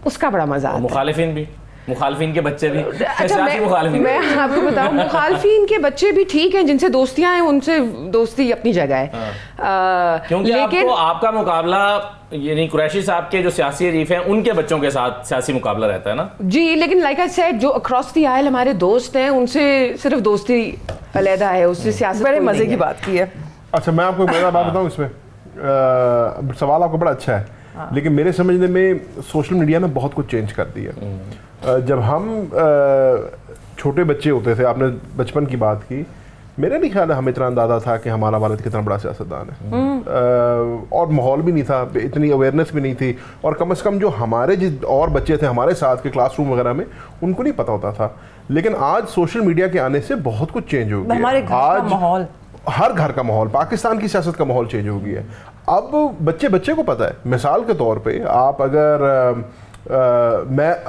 B: उसका बड़ा मज़ा आता है।
A: मुखालिफिन के बच्चे भी,
B: अच्छा, मैं आपको बताऊं, मुखालिफिन के बच्चे भी ठीक हैं, जिनसे दोस्तियां हैं उनसे दोस्ती अपनी जगह है।
A: क्योंकि
B: लेकिन
A: आपका मुकाबला यानी कुरैशी साहब के जो सियासी हरीफ हैं उनके बच्चों के साथ सियासी मुकाबला रहता है ना
B: जी, लेकिन लाइक आई सेड, जो अक्रॉस द आयल हमारे दोस्त हैं उनसे सिर्फ दोस्ती अलहदा है, उससे सियासत
C: बड़े
B: कोई
C: मजे
B: नहीं
C: की
B: है।
C: बात की है।
D: अच्छा, मैं आपको एक बात बताऊं इसमें, सवाल आपका बड़ा अच्छा है, लेकिन मेरे समझने में सोशल मीडिया ने बहुत कुछ चेंज कर दिया। जब हम छोटे बच्चे होते थे, आपने बचपन की बात की, मेरा नहीं ख्याल है हमें इतना अंदाजा था कि हमारा वालिद कितना बड़ा सियासतदान है, और माहौल भी नहीं था, इतनी अवेयरनेस भी नहीं थी, और कम से कम जो हमारे और बच्चे थे हमारे साथ के क्लासरूम वगैरह में, उनको नहीं पता होता था। लेकिन आज सोशल मीडिया के आने से बहुत कुछ चेंज हो गया।
C: हमारे घर का माहौल,
D: हर घर का माहौल, पाकिस्तान की सियासत का माहौल चेंज हो गया है। अब बच्चे को पता है। मिसाल के तौर पे आप अगर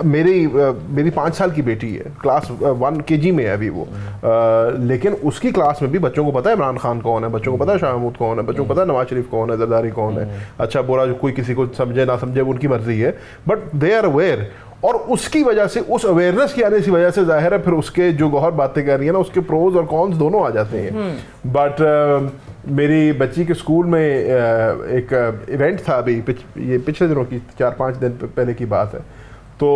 D: मेरी 5 साल की बेटी है, क्लास 1 KG में है अभी वो, लेकिन उसकी क्लास में भी बच्चों को पता है इमरान खान कौन है, बच्चों को पता है शाह महमूद कौन है, बच्चों को पता है नवाज शरीफ कौन है, जरदारी कौन है। अच्छा बुरा कोई किसी को समझे ना समझे उनकी मर्जी है, बट दे आर अवेयर। और उसकी वजह से, उस अवेयरनेस की आने की वजह से जाहिर है फिर उसके जो गौहर बातें कर रही है ना, उसके प्रोज और कॉन्स दोनों आ जाते हैं। बट मेरी बच्ची के स्कूल में एक इवेंट था अभी ये पिछले दिनों की 4-5 दिन पहले की बात है, तो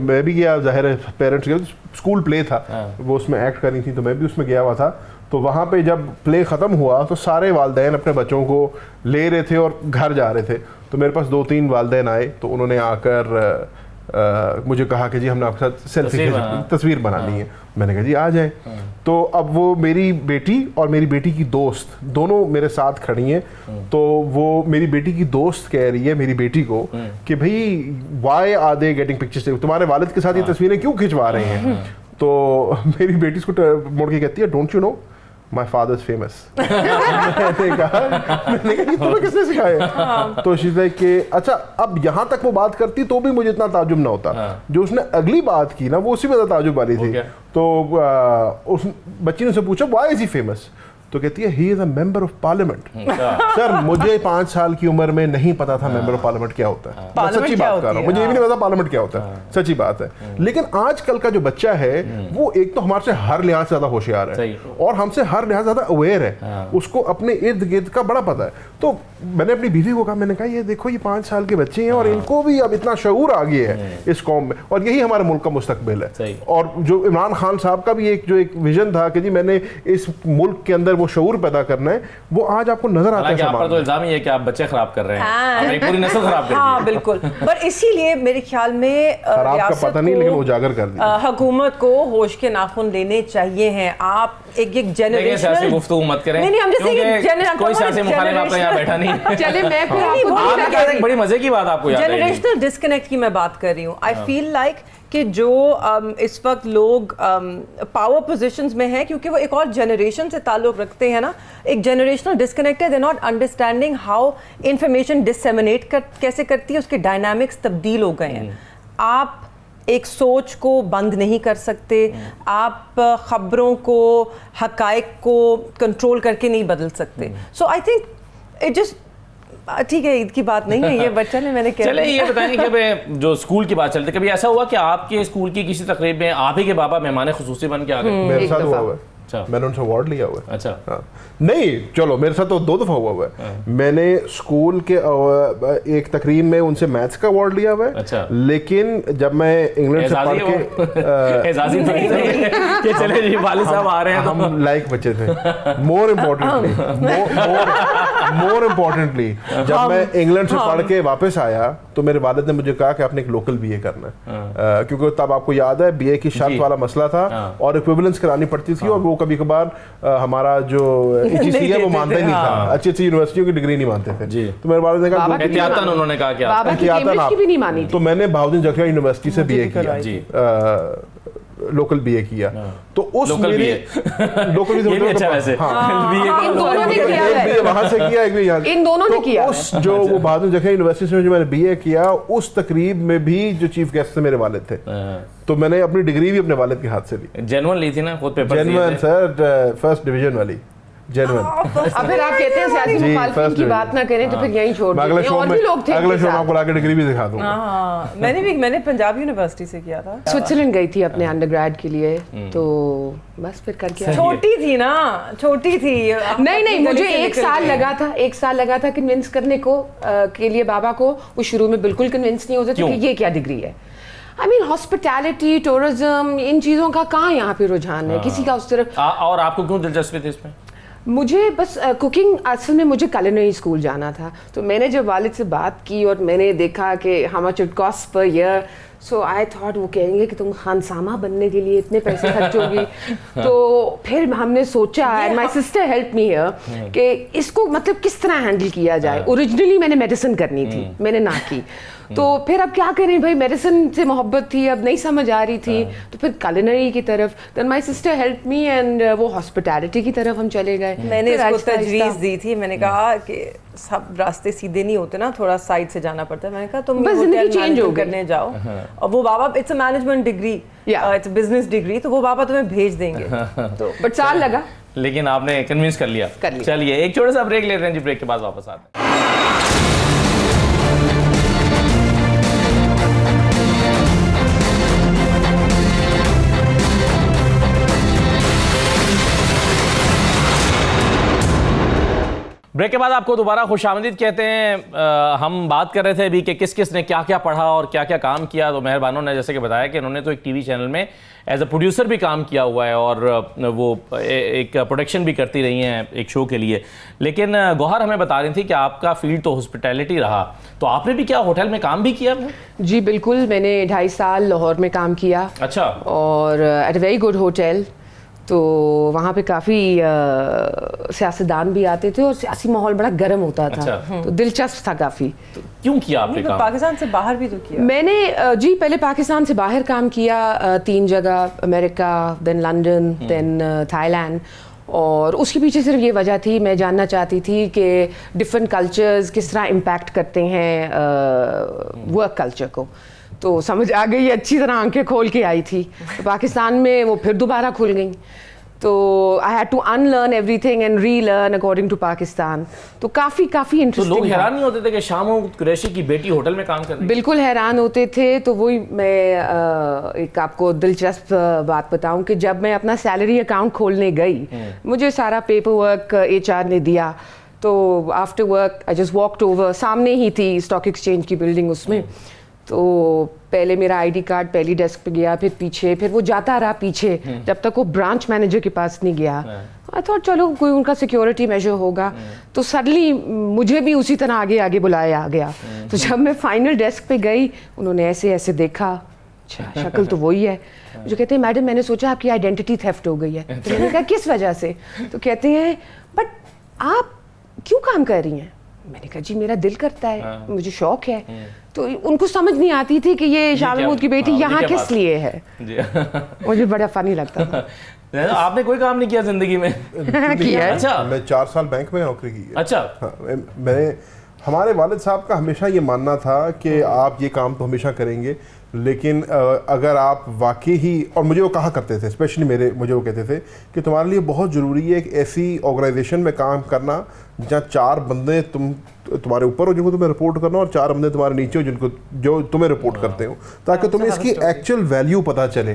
D: मैं भी गया, जाहिर है पेरेंट्स गए, स्कूल प्ले था, वो उसमें एक्ट करनी थी, तो मैं भी उसमें गया हुआ था। तो वहाँ पे जब प्ले ख़त्म हुआ तो सारे वालिदैन अपने बच्चों को ले रहे थे और घर जा रहे थे, तो मेरे पास 2-3 वालिदैन आए, तो उन्होंने आकर मुझे कहा कि जी हमने आपके साथ सेल्फी तस्वीर बनानी है। मैंने कहा जी आ जाए। तो अब वो मेरी बेटी और मेरी बेटी की दोस्त दोनों मेरे साथ खड़ी हैं, तो वो मेरी बेटी की दोस्त कह रही है मेरी बेटी को कि भाई why are they getting pictures, तुम्हारे वालिद के साथ ये तस्वीरें क्यों खिंचवा रहे हैं। तो मेरी बेटी इसको मुड़ के कहती है, don't you know my father is famous. मैंने कहा तुम्हें किसने सिखाया? तो शी लाइक कि अच्छा, अब यहाँ तक वो बात करती तो भी मुझे इतना ताजुब ना होता, जो उसने अगली बात की ना वो उसी में ताजुब वाली थी। तो उस बच्ची ने उससे पूछा व्हाई इज ही फेमस, तो कहती है he is a member of parliament. Sir मुझे 5 साल की उम्र में नहीं पता था मेंबर ऑफ पार्लियामेंट क्या होता है, मैं सच्ची बात कर रहा हूँ, मुझे ये भी नहीं पता पार्लियामेंट क्या होता है, सच्ची बात है। लेकिन आजकल का जो बच्चा है वो एक तो हमारे से हर लिहाज से ज्यादा होशियार है और हमसे हर लिहाज ज्यादा अवेयर है, उसको अपने इर्द गिर्द का बड़ा पता है। तो मैंने अपनी बीवी को कहा, मैंने कहा ये देखो ये 5 साल के बच्चे हैं और इनको भी अब इतना शऊर आ गया है इस कौम में, और यही हमारे मुल्क का मुस्तकबिल है। और जो इमरान खान साहब का भी एक विजन था कि जी मैंने इस मुल्क के अंदर वो शऊर पैदा करना है, वो आज आपको नजर आता है।
A: आप पर तो इल्जाम ही है कि आप बच्चे खराब कर रहे हैं, आप पूरी नस्ल खराब कर रही है।
C: हाँ बिल्कुल, पर इसीलिए मेरे ख्याल में
D: खराब का पता नहीं लेकिन उजागर कर दिया।
C: हुकूमत को होश के नाखून लेने चाहिए हैं। आप एक जनरेशनल
A: गुफ्तगू मत करें,
C: नहीं हम जैसे
A: कोई सियासी मुखालिफ आपका यहाँ बैठा नहीं।
B: चले मैं फिर आपको
A: बड़ी मजे की बात आपको याद है,
C: जनरेशनल डिस्कनेक्ट की मैं बात कर रही हूँ। आई फील लाइक कि जो इस वक्त लोग पावर पोजीशंस में हैं क्योंकि वो एक और जनरेशन से ताल्लुक़ रखते हैं ना, एक जनरेशनल डिस्कनेक्ट है। They not understanding how information disseminate कैसे करती है, उसके डायनामिक्स तब्दील हो गए हैं। आप एक सोच को बंद नहीं कर सकते, आप ख़बरों को, हक़ाइक़ को कंट्रोल करके नहीं बदल सकते। सो आई थिंक इट जस्ट ठीक है, ईद की बात नहीं है ये, बच्चा ने मैंने क्या।
A: चले ये बताएं कि जो स्कूल की बात चलती, कभी ऐसा हुआ कि आपके स्कूल की किसी तकरीब में आप ही के बाबा मेहमान खुसूसी बन के आ गए?
D: मेरे साथ हुआ है, मैंने उनसे अवार्ड लिया हुआ है।
A: अच्छा
D: हाँ। नहीं चलो मेरे साथ तो 2 दफा हुआ है। मैंने स्कूल के एक तकरीब में उनसे मैथ्स का अवार्ड लिया हुआ है।
A: अच्छा।
D: लेकिन जब मैं इंग्लैंड से पढ़ के
A: कि चले जी वालिद साहब आ रहे हैं,
D: हम लाइक बच्चे थे। मोर इम्पोर्टेंटली जब मैं इंग्लैंड से पढ़ के वापस आया तो मेरे वालिद ने मुझे कहा कि आपने एक लोकल बीए करना है, क्योंकि तब आपको याद है बीए की शर्त वाला मसला था और इक्विवेलेंस करानी पड़ती थी, और वो कभी कभार हमारा जो EGC है वो मानता ही नहीं था, अच्छी यूनिवर्सिटियों की डिग्री नहीं मानते थे। तो मेरे वालिद ने कहा
A: उन्होंने कहा कि
B: बाबा की केम्ब्रिज की भी नहीं मानी थी।
D: तो मैंने बहाउद्दीन ज़फर यूनिवर्सिटी से बीए किया लोकल बीए किया। तो उस
A: लोकल
D: मेरी लोकल
A: ये भी अच्छा वैसे BA
B: इन दोनों ने किया
D: एक
B: है।
D: बीए वहां से किया, एक भी यहाँ।
B: इन दोनों ने
D: तो
B: किया
D: उस जो वो बहादुर जखिया यूनिवर्सिटी में जो मैंने बीए किया, उस तकरीब में भी जो चीफ गेस्ट थे मेरे वालिद थे। तो मैंने अपनी डिग्री भी अपने वालिद के हाथ से ली।
A: जेन्युइन ली थी ना, खुद paper
D: genuine sir, first division वाली जेन्युइन।
B: अब फिर आप कहते हैं सियासी
D: जी,
B: मुखालफिन
D: first
B: की
D: division।
B: बात ना करें तो फिर यहीं छोड़
D: मैं अगले
B: देते हैं।
D: शो
B: और
D: में
B: भी लोग थे
D: अगले
B: इनके
D: शो में
B: साथ।
D: आपको लाके डिग्री भी दिखा दूंगा।
C: हाँ, मैंने पंजाब यूनिवर्सिटी से किया था।
B: स्विट्जरलैंड गई थी अपने अंडरग्रेड के लिए, तो बस फिर करके आई।
C: छोटी थी ना, छोटी थी।
B: नहीं, मुझे एक साल लगा था कन्विंस करने को के लिए बाबा को। वो शुरू में बिल्कुल कन्विंस नहीं होते थे
A: क्यों?
B: कि ये क्या डिग्री है। आई मीन हॉस्पिटैलिटी, टूरिज्म, इन चीज़ों का कहाँ यहाँ पे रुझान है किसी का उस तरफ।
A: और आपको क्यों दिलचस्पी थी इसमें?
B: मुझे बस कुकिंग, असल में मुझे culinary स्कूल जाना था। तो मैंने जब वालिद से बात की और मैंने देखा कि how much it cost per year, so I thought वो कहेंगे कि तुम खानसामा बनने के लिए इतने पैसे खर्च होगी। तो फिर हमने सोचा, and my sister help me here, कि इसको मतलब किस तरह हैंडल किया जाए। ओरिजिनली मैंने मेडिसिन करनी थी, मैंने ना की। तो फिर अब क्या करें भाई, मेडिसिन से मोहब्बत थी, अब नहीं समझ आ रही थी, तो फिर culinary की तरफ। Then my sister help me and वो हॉस्पिटैलिटी की तरफ हम चले गए।
C: मैंने
B: फिर
C: इसको
B: आहिस्ता-आहिस्ता-
C: तजवीज़ दी थी। मैंने कहा कि सब रास्ते सीधे नहीं होते ना, थोड़ा साइड से जाना पड़ता है। मैंने कहा तुम
B: बस जिंदगी change हो गई।
C: करने जाओ, और वो बाबा, it's a management degree,
B: Yeah.
C: It's business degree, तो वो बाबा तुम्हें भेज देंगे। तो
B: बट साल लगा।
A: लेकिन आपने कन्विंस कर लिया।
B: कर लिया।
A: चलिए एक छोटा सा ब्रेक लेते हैं जी, ब्रेक के बाद वापस आते हैं। ब्रेक के बाद आपको दोबारा खुशामदीद कहते हैं। हम बात कर रहे थे अभी कि किस किस ने क्या क्या पढ़ा और क्या क्या काम किया। तो मेहरबानों ने जैसे कि बताया कि उन्होंने तो एक टीवी चैनल में एज अ प्रोड्यूसर भी काम किया हुआ है और वो एक प्रोडक्शन भी करती रही हैं एक शो के लिए। लेकिन गौहर हमें बता रही थी कि आपका फील्ड तो हॉस्पिटैलिटी रहा, तो आपने भी क्या होटल में काम भी किया?
B: जी बिल्कुल, मैंने 2.5 साल लाहौर में काम किया।
A: अच्छा।
B: और at a very good hotel. तो वहाँ पे काफ़ी सियासतदान भी आते थे और सियासी माहौल बड़ा गर्म होता था।
A: अच्छा।
B: तो दिलचस्प था काफ़ी।
A: तो क्यों किया आपने काम?
C: पाकिस्तान से बाहर भी तो किया।
B: मैंने जी पहले पाकिस्तान से बाहर काम किया 3 जगह, America, then London, then Thailand. और उसके पीछे सिर्फ ये वजह थी, मैं जानना चाहती थी कि डिफरेंट कल्चर्स किस तरह इम्पैक्ट करते हैं वर्क कल्चर को। तो समझ आ गई, अच्छी तरह आंखें खोल के आई थी। तो पाकिस्तान में वो फिर दोबारा खुल गई। तो I had to unlearn everything and relearn according to Pakistan. तो काफ़ी
A: तो
B: इंटरेस्टिंग।
A: लोग हैरान नहीं होते थे कि शाह महमूद कुरैशी की बेटी होटल में काम कर रही है?
B: बिल्कुल हैरान होते थे। तो वही मैं एक आपको दिलचस्प बात बताऊं कि जब मैं अपना सैलरी अकाउंट खोलने गई, मुझे सारा पेपर वर्क HR ने दिया। तो after work I just walked over, सामने ही थी स्टॉक एक्सचेंज की बिल्डिंग उसमें। तो पहले मेरा ID कार्ड पहली डेस्क पे गया, फिर पीछे, फिर वो जाता रहा पीछे जब तक वो ब्रांच मैनेजर के पास नहीं गया। आई थॉट चलो कोई उनका सिक्योरिटी मेजर होगा। तो सडनली मुझे भी उसी तरह आगे आगे बुलाया गया। तो जब मैं फाइनल डेस्क पे गई, उन्होंने ऐसे ऐसे देखा, अच्छा शक्ल तो वही है। मुझे कहते हैं मैडम मैंने सोचा आपकी आइडेंटिटी थेफ्ट हो गई है। तो मैंने कहा किस वजह से? तो कहते हैं बट आप क्यों काम कर रही हैं? मैंने कहा जी मेरा दिल करता है, मुझे शौक है। तो उनको समझ नहीं आती थी कि ये शाह महमूद की बेटी यहाँ किस लिए है। मुझे बड़ा फनी लगता था।
A: आपने कोई काम नहीं किया जिंदगी में?
B: किया है।
A: अच्छा।
D: मैं 4 साल बैंक में नौकरी की है।
A: अच्छा।
D: हाँ, मैंने हमारे वालिद साहब का हमेशा ये मानना था कि आप ये काम तो हमेशा करेंगे, लेकिन अगर आप वाकई ही, और मुझे वो कहा करते थे, स्पेशली मुझे वो कहते थे कि तुम्हारे लिए बहुत ज़रूरी है एक ऐसी ऑर्गेनाइजेशन में काम करना जहाँ 4 बंदे तुम्हारे ऊपर हो जिनको तुम्हें रिपोर्ट करना, और 4 बंदे तुम्हारे नीचे हो जो तुम्हें रिपोर्ट करते हो, ताकि तुम्हें इसकी एक्चुअल वैल्यू पता चले।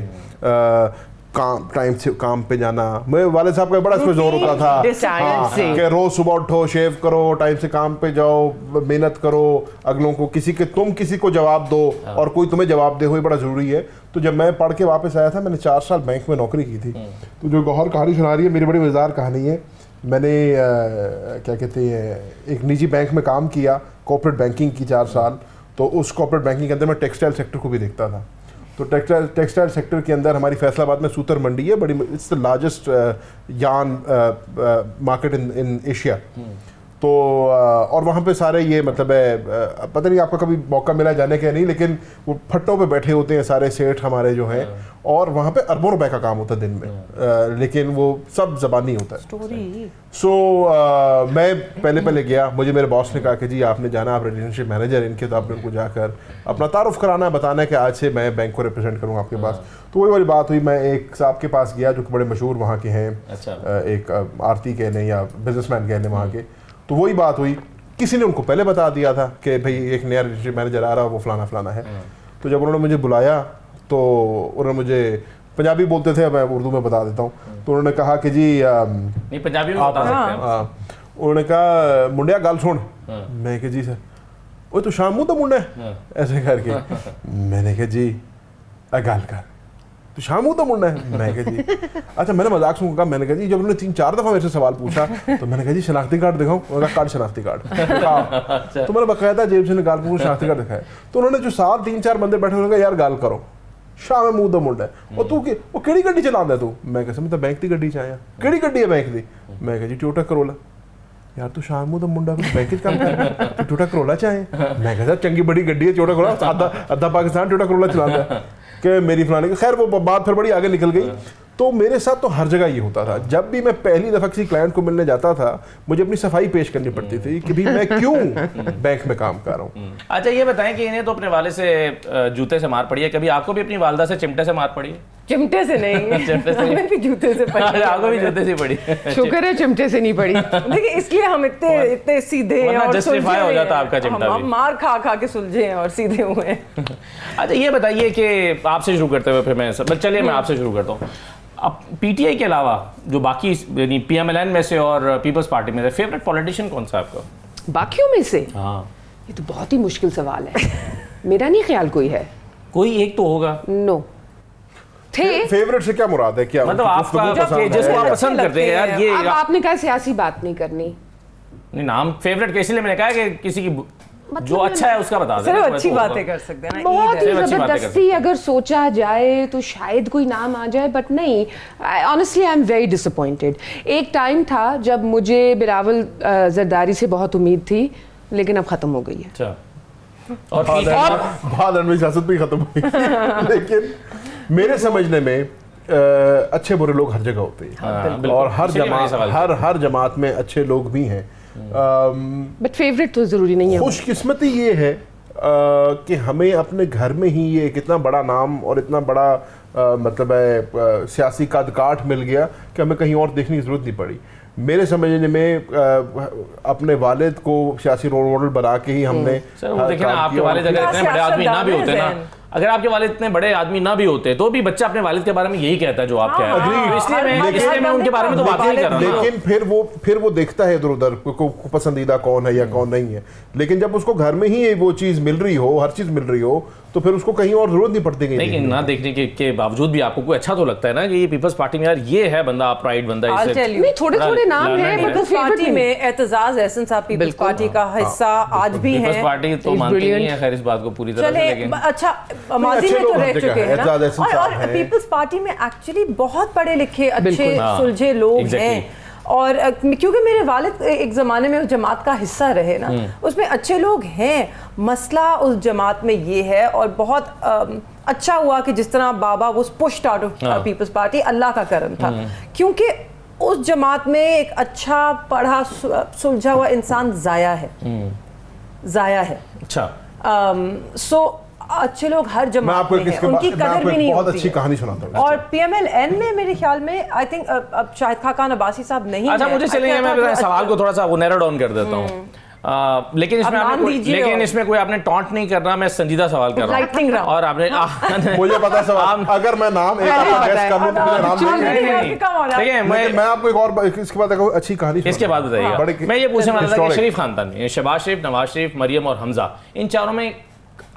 D: काम टाइम से काम पे जाना, मेरे वाले साहब का बड़ा इसमें जोर होता था। हाँ, कि रोज सुबह उठो, शेव करो, टाइम से काम पे जाओ, मेहनत करो, अगलों को तुम किसी को जवाब दो और कोई तुम्हें जवाब दे, हो बड़ा जरूरी है। तो जब मैं पढ़ के वापस आया था, मैंने 4 साल बैंक में नौकरी की थी। तो जो गौहर कहानी सुना रही है मेरी बड़ी मज़ेदार कहानी है। मैंने क्या कहते हैं एक निजी बैंक में काम किया, कॉर्पोरेट बैंकिंग की 4 साल। तो उस कॉर्पोरेट बैंकिंग के अंदर मैं टेक्सटाइल सेक्टर को भी देखता था। तो टेक्सटाइल सेक्टर के अंदर हमारी फैसलाबाद में सूतर मंडी है, बड़ी, it's the largest yarn market in Asia. तो और वहाँ पे सारे ये मतलब है पता नहीं आपका कभी मौका मिला जाने का नहीं, लेकिन वो फट्टों पे बैठे होते हैं सारे सेठ हमारे जो हैं, और वहाँ पे अरबों रुपए का काम होता है दिन में, लेकिन वो सब ज़बानी होता है। सो मैं पहले गया, मुझे मेरे बॉस ने कहा कि जी आपने जाना, आप रिलेशनशिप मैनेजर इनके, तो आपने उनको जाकर अपना तारुफ कराना है, बताना है कि आज से मैं बैंक को रिप्रेजेंट करूँगा आपके पास। तो वही वाली बात हुई, मैं एक साहब के पास गया जो कि बड़े मशहूर वहाँ के हैं, एक आरती कह लें या बिजनेसमैन कह लें वहाँ के। तो वही बात हुई, किसी ने उनको पहले बता दिया था कि भाई एक नया रिलेशनशिप मैनेजर आ रहा है, वो फलाना फलाना है। तो जब उन्होंने मुझे बुलाया तो उन्होंने मुझे पंजाबी बोलते थे, मैं उर्दू में बता देता हूँ। तो उन्होंने कहा कि जी
A: नहीं पंजाबी में बता सकते हैं।
D: उन्होंने कहा मुंडिया गल सुन। मैं कहा जी सर। वो तो शामू तो मुंडा है, ऐसे करके। मैंने कहा जी गल कर, तो शामू तो मुंडा है। मैं कहा जी अच्छा, मैंने मजाक सुन कहा। मैंने कहा जी जब उन्होंने 3-4 दफ़ा मेरे से सवाल पूछा तो मैंने कहा जी शनाख्ती कार्ड दिखाऊं? उन्होंने कार्ड शनाख्ती कार्ड तो मैंने बकायदा जेब से निकाल कर शनाख्ती कार्ड दिखाया। तो उन्होंने जो साथ 3-4 बंदे बैठे उन्होंने कहा यार गाल करो, शाम मूंह दा मुंडा है और तू वो केड़ी गड्डी चलांदा तू? मैं कहा मैं तो बैंक दी गड्डी च आया। केड़ी गड्डी है बैंक दी? मैं कहा जी टोयोटा करोला। यार तू शाम मूंह दा मुंडा बैंक च काम कर, तू टोयोटा करोला च आया? मैं कहा चंगी बड़ी गड्डी है टोयोटा करोला, आधा पाकिस्तान टोयोटा करोला चलाता है कि मेरी फलाने की। खैर वो बात फिर बड़ी आगे निकल गई। तो मेरे साथ तो हर जगह ये होता था, जब भी मैं पहली दफ़ा किसी क्लाइंट को मिलने जाता था मुझे अपनी सफाई पेश करनी पड़ती थी कि भाई मैं क्यों बैंक में काम कर रहा हूँ।
A: अच्छा ये बताएं कि इन्हें तो अपने वाले से जूते से मार पड़ी है, कभी आपको भी अपनी वालदा से चिमटे से मार पड़ी है?
C: चिमटे से नहीं,
A: चिमटे से
C: हमें भी जूते से पड़ी है।
A: आपको भी जूते से पड़ी?
B: शुक्र है चिमटे से नहीं पड़ी।
C: देखिए इसलिए हम इतने सीधे हैं और
A: जस्टिफाई हो जाता आपका चिमटा
C: हम
A: भी।
C: मार खा खा के सुलझे हैं और सीधे हुए हैं।
A: अच्छा ये बताइए कि आपसे शुरू करते हुए फिर मैं चलिए मैं आपसे शुरू करता हूँ। अब पीटीआई के अलावा जो बाकी यानी पीएमएलएन में से और पीपल्स पार्टी में से फेवरेट पॉलिटिशियन कौन सा है आपका?
B: बाकियों में से?
A: हाँ
B: ये तो बहुत ही मुश्किल सवाल है। मेरा नहीं ख्याल कोई है।
A: कोई एक तो होगा।
B: नो थे।
D: फेवरेट से क्या मुराद है? क्या
A: मतलब आपका जिसको आप पसंद करते हैं यार ये
B: अब आपने कहा सियासी बात नहीं करनी।
A: नहीं नाम फेवरेट के इसलिए मैंने कहा कि किसी की
B: मतलब
A: जो अच्छा है उसका बता दें।
C: सिर्फ अच्छी बातें कर सकते हैं ना।
B: बहुत ही
A: अच्छी बातें कर
B: जबरदस्ती अगर सोचा जाए तो शायद कोई नाम आ जाए, बट नहीं। Honestly I am very disappointed. एक टाइम था जब मुझे बिलावल जरदारी से बहुत उम्मीद थी, लेकिन अब खत्म हो गई है।
A: अच्छा
D: और बाद में सियासत भी खत्म हुई। लेकिन मेरे समझने में अच्छे बुरे लोग हर जगह होते हैं और हर जमात में अच्छे लोग भी हैं।
B: बट फेवरेट तो जरूरी नहीं है।
D: खुशकिस्मती ये है कि हमें अपने घर में ही ये इतना बड़ा नाम और इतना बड़ा मतलब है सियासी कद काठ मिल गया कि हमें कहीं और देखने की जरूरत नहीं पड़ी। मेरे समझने में अपने वालिद को सियासी रोल मॉडल बना के ही हमने
A: सर वो देखिए ना, आपके वालिद अगर इतने बड़े आदमी ना भी होते ना, अगर आपके वालिद इतने बड़े आदमी ना भी होते तो भी बच्चा अपने वालिद के बारे में यही कहता है जो आप कह रहे हैं। इसलिए मैं उनके बारे में तो बात नहीं कर रहा हूं।
D: लेकिन फिर वो देखता है इधर उधर को पसंदीदा कौन है या कौन नहीं है। लेकिन जब उसको घर में ही वो चीज मिल रही हो, हर चीज मिल रही हो, तो फिर उसको कहीं और जरूरत नहीं पड़ती।
A: लेकिन ना देखने के बावजूद भी आपको कोई अच्छा तो लगता है ना कि ये पीपल्स पार्टी में यार ये है बंदा, आप प्राइड बंदा है।
B: नहीं थोड़े थोड़े नाम है,
C: पीपल्स पार्टी में एतजाज एहसन साहब पीपल्स पार्टी का हिस्सा आज भी है।
A: पीपल्स पार्टी तो मानती नहीं है खैर इस बात को पूरी तरह से, लेकिन
C: अच्छा माजी में तो रह चुके हैं ना। और पीपल्स पार्टी में एक्चुअली बहुत पढ़े लिखे अच्छे सुलझे लोग हैं। और क्योंकि मेरे वालिद एक ज़माने में उस जमात का हिस्सा रहे ना, उसमें अच्छे लोग हैं। मसला उस जमात में ये है, और बहुत अच्छा हुआ कि जिस तरह बाबा वो pushed out of people's party, अल्लाह का करम था, क्योंकि उस जमात में एक अच्छा पढ़ा सुलझा हुआ इंसान ज़ाया है।
A: अच्छा
C: सो अच्छे लोग हर जमात में हैं, उनकी कदर भी नहीं
D: बहुत
C: होती
D: अच्छी
C: है।
D: कहानी सुनाता हूं।
C: और पीएमएलएन में मेरे ख्याल में आई थिंक अब शाहिद खान अब्बासी साहब नहीं।
A: अच्छा मुझे चलेंगे, मैं सवाल को थोड़ा सा वो नैरो डाउन कर देता हूं। लेकिन इसमें कोई आपने टॉन्ट नहीं करना, मैं संजीदा सवाल कर रहा हूं। और आपने
D: मुझे पता सवाल, अगर मैं नाम एक आपका गेस कर लूं तो मेरा नाम
A: देखिए मैं आपको
D: एक और इसके बाद अच्छी कहानी
A: इसके बाद बताइएगा। मैं ये पूछने वाला था कि शरीफ खानदान में शहबाज शरीफ, नवाज शरीफ, मरियम और हमजा, इन चारों में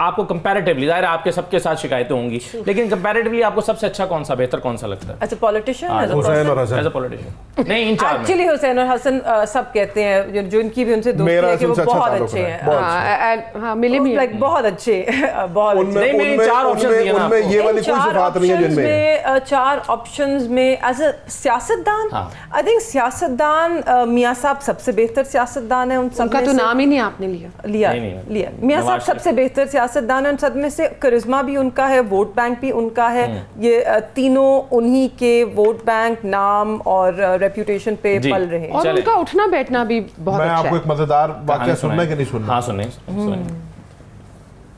A: आपको कंपैरेटिवली, जाहिर है आपके सबके साथ शिकायतें होंगी, लेकिन कंपैरेटिवली आपको सबसे अच्छा कौन सा, बेहतर कौन सा लगता है
C: एज अ पॉलिटिशियन,
D: हुसैन और हसन।
A: As a politician? नहीं, इन चार में।
C: एक्चुअली हुसैन और हसन सब कहते हैं जो इनकी भी उनसे दोस्ती
D: मेरा
C: है कि वो
D: उनसे अच्छा
C: बहुत
D: ताल्लुक
C: अच्छे
D: है,
C: हैं,
D: बहुत
B: हाँ मिले भी हैं।
C: लाइक बहुत अच्छे बहुत अच्छे।
A: नहीं, मैंने चार options दिए ना
D: उनमें
A: आपको।
D: ये वाली
C: इन
D: कोई
C: चार
D: सिफात नहीं है
C: options
D: जिनमें
C: में, चार ऑप्शंस में एज अ सियासतदान,
A: हाँ।
C: आई थिंक सियासतदान मियां साहब सबसे बेहतर सियासतदान है उन सब
B: उनका
C: में
B: तो
C: से।
B: नाम ही नहीं आपने लिया।
C: लिया
A: नहीं,
C: लिया मियां साहब
A: नवाज शरीफ।
C: सबसे बेहतर सियासतदान है उन सब में से। करिश्मा भी उनका है, वोट बैंक भी उनका है, ये तीनों उन्हीं के वोट बैंक, नाम और रेप्यूटेशन पे
A: जी।
C: पल रहे हैं।
B: और
A: चले।
B: उनका उठना बैठना भी बहुत
D: मैं
B: अच्छा
D: आपको
B: है।
D: एक मजेदार वाकया
A: कहानी
D: सुनना है कि नहीं
A: सुनाएं।
D: सुनना?
A: हाँ, सुने सुने।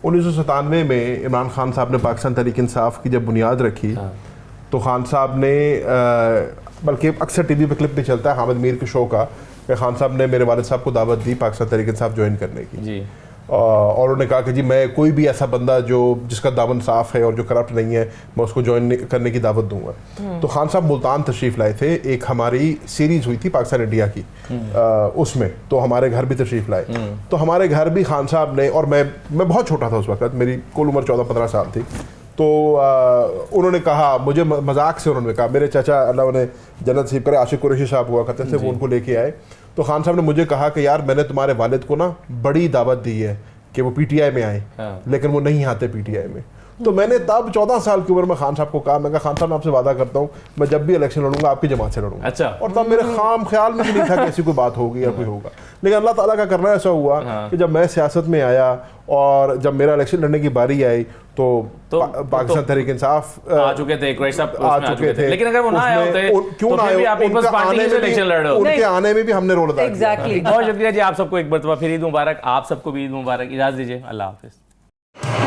D: 1997 में इमरान खान साहब ने पाकिस्तान तहरीक इंसाफ की जब बुनियाद रखी, तो खान साहब ने बल्कि अक्सर टीवी पे क्लिप भी चलता है हामिद मीर के शो का, कि खान साहब ने मेरे वालिद साहब को दावत दी पाकिस्तान तहरीक इंसाफ ज्वाइन करने की।
A: जी।
D: और उन्होंने कहा कि जी मैं कोई भी ऐसा बंदा जो जिसका दामन साफ है और जो करप्ट नहीं है, मैं उसको ज्वाइन करने की दावत दूंगा। तो खान साहब मुल्तान तशरीफ़ लाए थे, एक हमारी सीरीज़ हुई थी पाकिस्तान इंडिया की, उसमें तो हमारे घर भी तशरीफ़ लाए। तो हमारे घर भी खान साहब ने, और मैं बहुत छोटा था उस वक्त, मेरी कुल उम्र 14-15 साल थी, तो उन्होंने कहा, मुझे मजाक से उन्होंने कहा, मेरे चाचा अल्लाह उन्हें जन्नत नसीब करे, आशिक कुरैशी साहब हुआ करते थे, वो उनको लेके आए। तो खान साहब ने मुझे कहा कि यार मैंने तुम्हारे वालिद को ना बड़ी दावत दी है कि वो पीटीआई में आए, लेकिन वो नहीं आते पीटीआई में। तो मैंने तब 14 साल की उम्र में खान साहब को कहा, मैं कहा खान साहब मैं आपसे वादा करता हूँ मैं जब भी इलेक्शन लड़ूंगा आपकी जमात से लड़ूंगा।
A: अच्छा।
D: और तब मेरे खाम ख्याल में भी नहीं था कि ऐसी कोई बात होगी या कोई होगा, लेकिन अल्लाह ताला का करना ऐसा हुआ कि जब मैं सियासत में आया और जब मेरा इलेक्शन लड़ने की बारी आई तो पाकिस्तान तहरीक इंसाफ
A: आ चुके थे, कुरैशी साहब
D: आ
A: उसमें
D: चुके थे,
A: लेकिन अगर वो ना आए
D: उसमें
A: होते
D: क्यों
A: तो
D: ना
A: फिर
D: आए,
A: भी आप पीपल्स
D: उनका
A: पार्टी
D: आने
A: से
D: में भी-
A: इलेक्शन लड़ रहे हो।
D: उनके आने में भी हमने रोल अदा किया।
C: एग्जैक्टली।
A: बहुत शुक्रिया जी, आप सबको एक मरतबा फिर ईद मुबारक, आप सबको भी ईद मुबारक। इजाज़त दीजिए, अल्लाह हाफिज़।